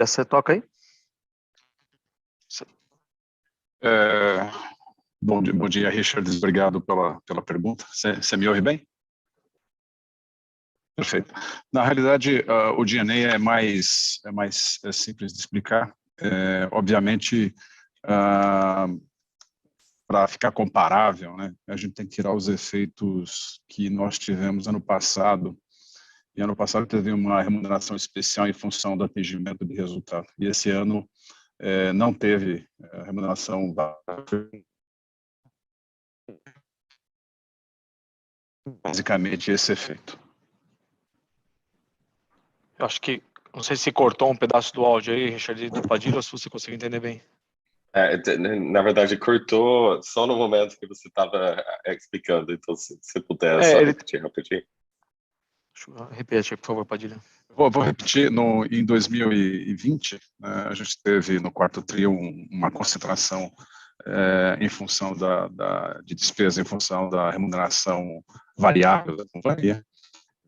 Você toca aí? Bom dia, Richard. Obrigado pela pergunta. Você me ouve bem? Perfeito. Na realidade, o G&A é mais simples de explicar. Obviamente, para ficar comparável, né, a gente tem que tirar os efeitos que nós tivemos ano passado. E ano passado teve uma remuneração especial em função do atingimento de resultado. E esse ano não teve remuneração. Basicamente esse efeito. Eu acho que, não sei se cortou um pedaço do áudio aí, Richard, do Padilha, ou se você conseguiu entender bem. Na verdade, cortou só no momento que você estava explicando, então se você puder só repetir rapidinho. Repete, por favor, Padilha. Vou repetir, em 2020, a gente teve no quarto tri uma concentração em função de despesa, em função da remuneração variável da companhia.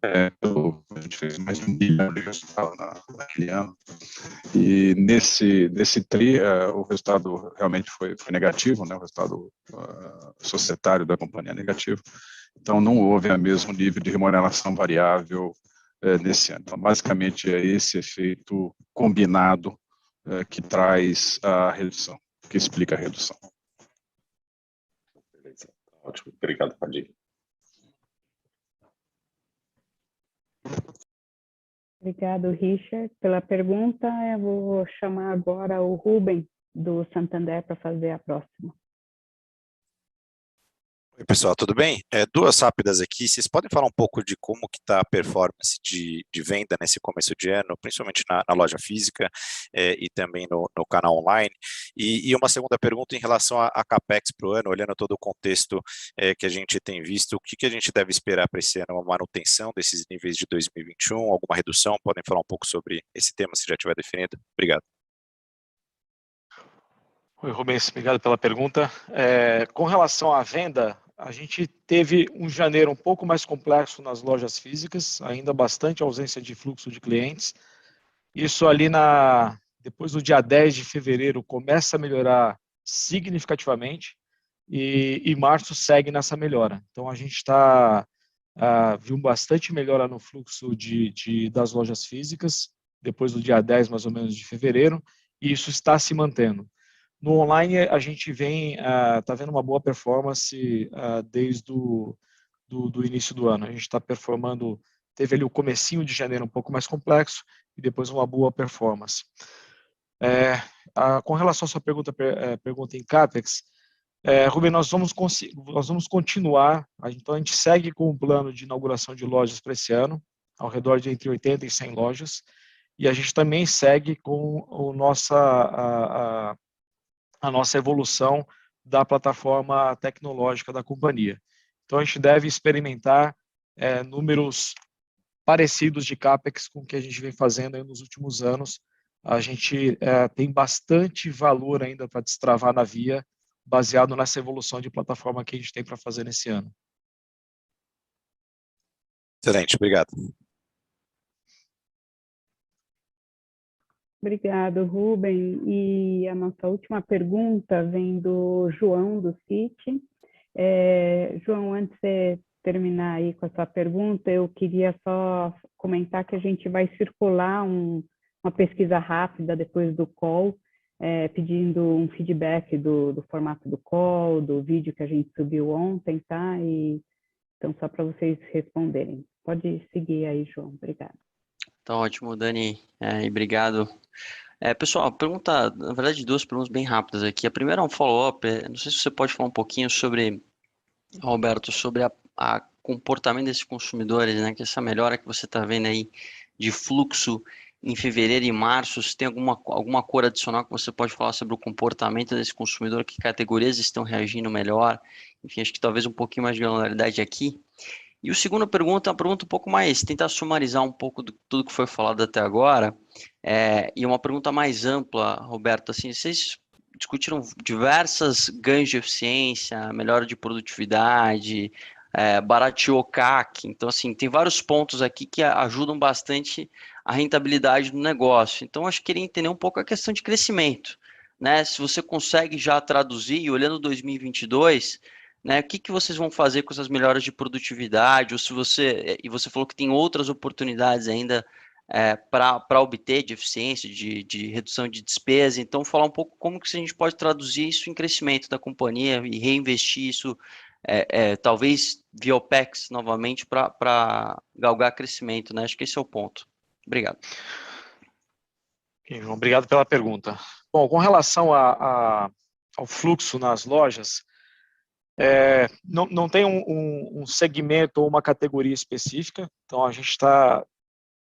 A gente fez mais de 1 bilhão de resultado naquele ano. E nesse tri, o resultado realmente foi negativo, né? O resultado societário da companhia é negativo. Então, não houve o mesmo nível de remuneração variável nesse ano. Então, basicamente, é esse efeito combinado que traz a redução, que explica a redução. Beleza. Ótimo. Obrigado, Padilha. Obrigado, Richard, pela pergunta. Eu vou chamar agora o Rubem, do Santander, para fazer a próxima. Oi, pessoal, tudo bem? Duas rápidas aqui. Vocês podem falar um pouco de como que está a performance de venda nesse começo de ano, principalmente na loja física e também no canal online? E uma segunda pergunta em relação a CAPEX para o ano, olhando todo o contexto que a gente tem visto, o que a gente deve esperar para esse ano? Uma manutenção desses níveis de 2021, alguma redução? Podem falar um pouco sobre esse tema, se já tiver definido? Obrigado. Oi, Rubens, obrigado pela pergunta. Com relação à venda, a gente teve um janeiro um pouco mais complexo nas lojas físicas, ainda bastante ausência de fluxo de clientes. Isso ali depois do dia 10 de fevereiro começa a melhorar significativamente e março segue nessa melhora. Então a gente viu bastante melhora no fluxo das lojas físicas, depois do dia 10 mais ou menos de fevereiro, e isso está se mantendo. No online, a gente está vendo uma boa performance desde o início do ano. A gente está performando, teve ali o comecinho de janeiro um pouco mais complexo e depois uma boa performance. Com relação à sua pergunta em CAPEX, Rubem, nós vamos continuar, então a gente segue com o plano de inauguração de lojas para esse ano, ao redor de entre 80 e 100 lojas, e a gente também segue com a nossa evolução da plataforma tecnológica da companhia. Então, a gente deve experimentar números parecidos de CAPEX com o que a gente vem fazendo aí nos últimos anos. A gente tem bastante valor ainda para destravar na Via, baseado nessa evolução de plataforma que a gente tem para fazer nesse ano. Excelente, obrigado. Obrigado, Rubem. E a nossa última pergunta vem do João, do Citi. João, antes de você terminar aí com a sua pergunta, eu queria só comentar que a gente vai circular uma pesquisa rápida depois do call, pedindo um feedback do formato do call, do vídeo que a gente subiu ontem, tá? Então, só para vocês responderem. Pode seguir aí, João. Obrigada. Tá ótimo, Dani, e obrigado. Pessoal, pergunta, na verdade, duas perguntas bem rápidas aqui. A primeira é um follow-up, não sei se você pode falar um pouquinho sobre, Roberto, sobre a comportamento desses consumidores, né? Que essa melhora que você está vendo aí de fluxo em fevereiro e março, se tem alguma cor adicional que você pode falar sobre o comportamento desse consumidor, que categorias estão reagindo melhor, enfim, acho que talvez um pouquinho mais de granularidade aqui. E a segunda pergunta é uma pergunta um pouco mais, tentar sumarizar um pouco de tudo que foi falado até agora, e uma pergunta mais ampla, Roberto, assim, vocês discutiram diversas ganhos de eficiência, melhora de produtividade, barateou CAC, então assim, tem vários pontos aqui que ajudam bastante a rentabilidade do negócio. Então, acho que queria entender um pouco a questão de crescimento, né? Se você consegue já traduzir, olhando 2022, né, o que vocês vão fazer com essas melhoras de produtividade, ou se você falou que tem outras oportunidades ainda para obter de eficiência, de redução de despesa, então falar um pouco como que a gente pode traduzir isso em crescimento da companhia e reinvestir isso, talvez via OPEX novamente para galgar crescimento, né? Acho que esse é o ponto. Obrigado. João, obrigado pela pergunta. Bom, com relação ao fluxo nas lojas, não tem um segmento ou uma categoria específica, então a gente está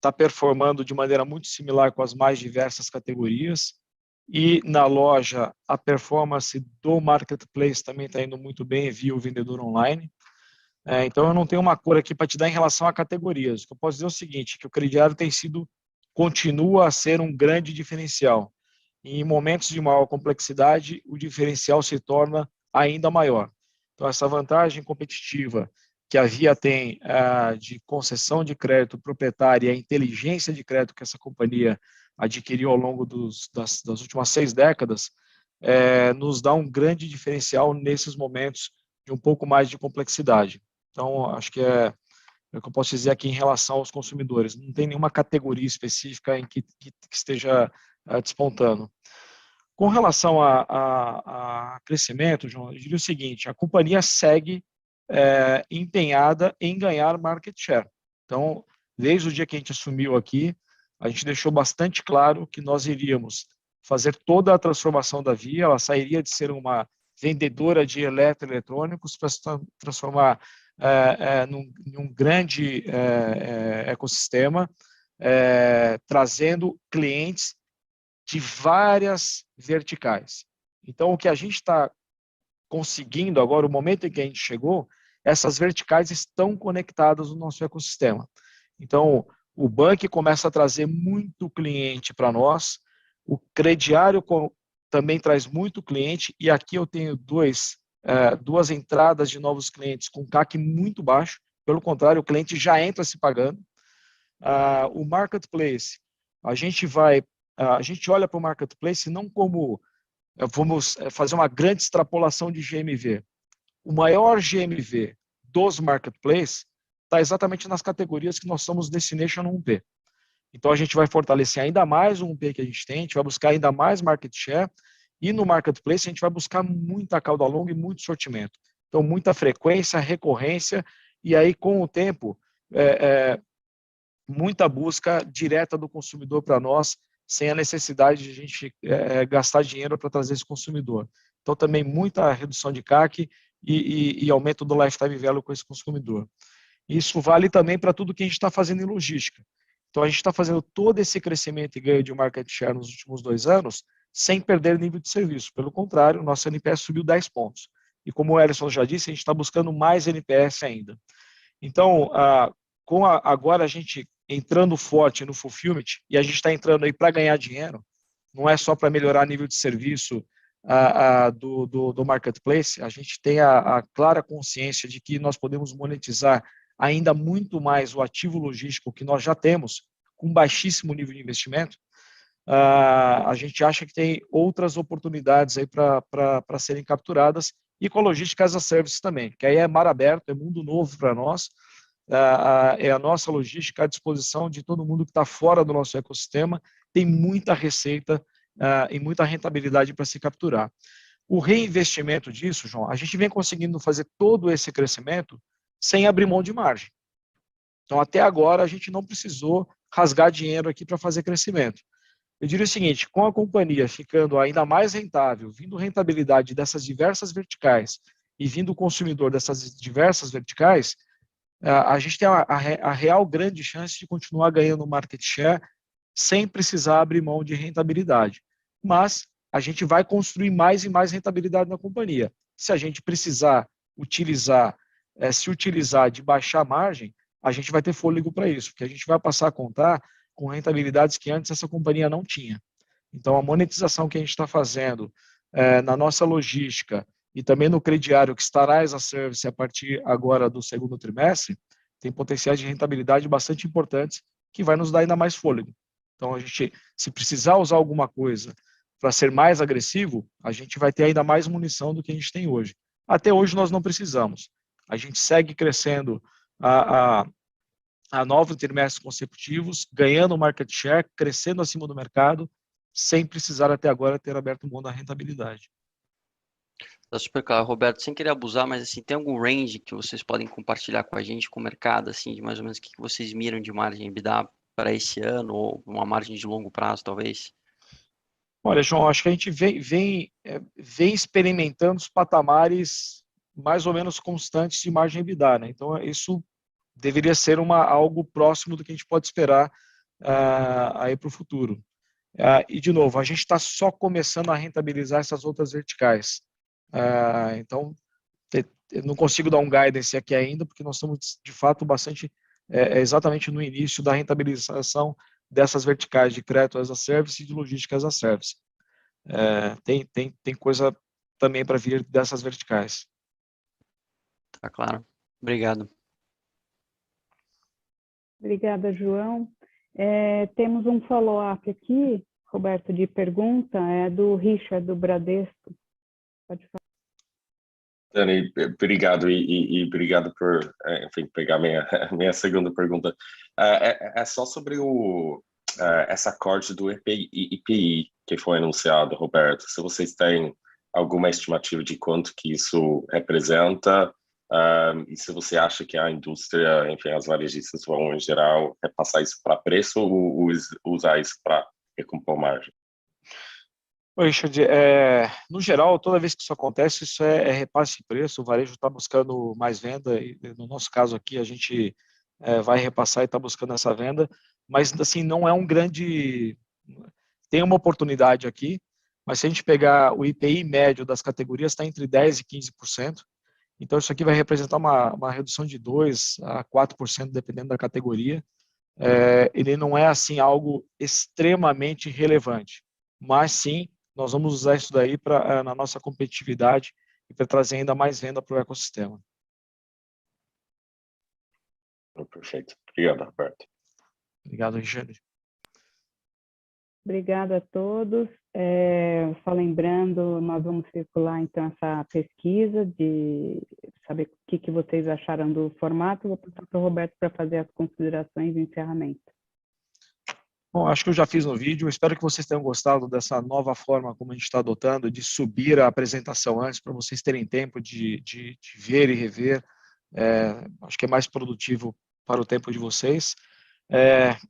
está performando de maneira muito similar com as mais diversas categorias. E na loja, a performance do marketplace também está indo muito bem via o vendedor online. Então, eu não tenho uma cor aqui para te dar em relação a categorias. O que eu posso dizer é o seguinte, que o crediário continua a ser um grande diferencial. E em momentos de maior complexidade, o diferencial se torna ainda maior. Então, essa vantagem competitiva que a Via tem de concessão de crédito proprietária e a inteligência de crédito que essa companhia adquiriu ao longo das últimas 6 décadas, nos dá um grande diferencial nesses momentos de um pouco mais de complexidade. Então, acho que é o que eu posso dizer aqui em relação aos consumidores. Não tem nenhuma categoria específica em que esteja despontando. Com relação a crescimento, João, eu diria o seguinte, a companhia segue empenhada em ganhar market share. Então, desde o dia que a gente assumiu aqui, a gente deixou bastante claro que nós iríamos fazer toda a transformação da Via, ela sairia de ser uma vendedora de eletroeletrônicos para se transformar num grande ecossistema, trazendo clientes de várias verticais. Então, o que a gente está conseguindo agora, o momento em que a gente chegou, essas verticais estão conectadas no nosso ecossistema. Então, o banco começa a trazer muito cliente para nós, o crediário também traz muito cliente, e aqui eu tenho duas entradas de novos clientes com CAC muito baixo, pelo contrário, o cliente já entra se pagando. O marketplace, a gente olha para o marketplace não como vamos fazer uma grande extrapolação de GMV. O maior GMV dos marketplaces está exatamente nas categorias que nós somos Destination 1P. Então, a gente vai fortalecer ainda mais o 1P que a gente vai buscar ainda mais market share, e no marketplace a gente vai buscar muita cauda longa e muito sortimento. Então, muita frequência, recorrência, e aí, com o tempo, muita busca direta do consumidor para nós, sem a necessidade de a gente gastar dinheiro para trazer esse consumidor. Então, também muita redução de CAC e aumento do lifetime value com esse consumidor. Isso vale também para tudo que a gente está fazendo em logística. Então, a gente está fazendo todo esse crescimento e ganho de market share nos últimos 2 anos, sem perder nível de serviço. Pelo contrário, o nosso NPS subiu 10 pontos. E como o Ellison já disse, a gente está buscando mais NPS ainda. Então, agora a gente entrando forte no fulfillment, e a gente está entrando aí para ganhar dinheiro, não é só para melhorar nível de serviço do marketplace, a gente tem a clara consciência de que nós podemos monetizar ainda muito mais o ativo logístico que nós já temos, com baixíssimo nível de investimento. A gente acha que tem outras oportunidades aí para serem capturadas, e com a logística as a service também, que aí é mar aberto, é mundo novo para nós, é a nossa logística à disposição de todo mundo que está fora do nosso ecossistema, tem muita receita e muita rentabilidade para se capturar. O reinvestimento disso, João, a gente vem conseguindo fazer todo esse crescimento sem abrir mão de margem. Então, até agora, a gente não precisou rasgar dinheiro aqui para fazer crescimento. Eu diria o seguinte, com a companhia ficando ainda mais rentável, vindo rentabilidade dessas diversas verticais e vindo o consumidor dessas diversas verticais, a gente tem a real grande chance de continuar ganhando market share sem precisar abrir mão de rentabilidade. Mas a gente vai construir mais e mais rentabilidade na companhia. Se a gente precisar se utilizar de baixar a margem, a gente vai ter fôlego para isso, porque a gente vai passar a contar com rentabilidades que antes essa companhia não tinha. Então, a monetização que a gente está fazendo na nossa logística e também no crediário, que estará as a service a partir agora do 2º trimestre, tem potenciais de rentabilidade bastante importantes, que vai nos dar ainda mais fôlego. Então, a gente, se precisar usar alguma coisa para ser mais agressivo, a gente vai ter ainda mais munição do que a gente tem hoje. Até hoje, nós não precisamos. A gente segue crescendo a 9 trimestres consecutivos, ganhando market share, crescendo acima do mercado, sem precisar até agora ter aberto mão da rentabilidade. Tá super claro, Roberto, sem querer abusar, mas assim, tem algum range que vocês podem compartilhar com a gente, com o mercado, assim, de mais ou menos o que vocês miram de margem EBITDA para esse ano, ou uma margem de longo prazo, talvez? Olha, João, acho que a gente vem experimentando os patamares mais ou menos constantes de margem EBITDA, né? Então, isso deveria ser algo próximo do que a gente pode esperar aí para o futuro. E, de novo, a gente está só começando a rentabilizar essas outras verticais. Então, eu não consigo dar um guidance aqui ainda, porque nós estamos, de fato, exatamente no início da rentabilização dessas verticais de crédito as a service e de logística as a service. Tem coisa também para vir dessas verticais. Tá claro. Obrigado. Obrigada, João. Temos um follow-up aqui, Roberto, de pergunta, do Richard, do Bradesco. Pode falar. Dani, obrigado e obrigado por, enfim, pegar minha segunda pergunta. É só sobre essa corte do IPI que foi anunciado, Roberto. Se vocês têm alguma estimativa de quanto que isso representa, e se você acha que a indústria, enfim, as varejistas vão, em geral, repassar isso para preço ou usar isso para recompor margem? Oi, Richard, no geral, toda vez que isso acontece, isso é repasse de preço, o varejo está buscando mais venda, e no nosso caso aqui, a gente vai repassar e está buscando essa venda, mas assim, não é um grande... Tem uma oportunidade aqui, mas se a gente pegar o IPI médio das categorias, está entre 10% e 15%, então isso aqui vai representar uma redução de 2% a 4%, dependendo da categoria. Ele não é assim algo extremamente relevante, mas sim, nós vamos usar isso daí na nossa competitividade e para trazer ainda mais venda para o ecossistema. Perfeito. Obrigado, Roberto. Obrigado, Richard. Obrigada a todos. Só lembrando, nós vamos circular, então, essa pesquisa de saber o que vocês acharam do formato. Vou passar para o Roberto para fazer as considerações e encerramento. Bom, acho que eu já fiz no vídeo, espero que vocês tenham gostado dessa nova forma como a gente está adotando, de subir a apresentação antes, para vocês terem tempo de ver e rever. Acho que é mais produtivo para o tempo de vocês.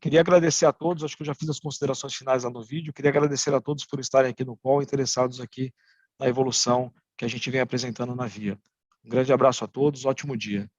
Queria agradecer a todos, acho que eu já fiz as considerações finais lá no vídeo, queria agradecer a todos por estarem aqui no call, interessados aqui na evolução que a gente vem apresentando na Via. Um grande abraço a todos, ótimo dia.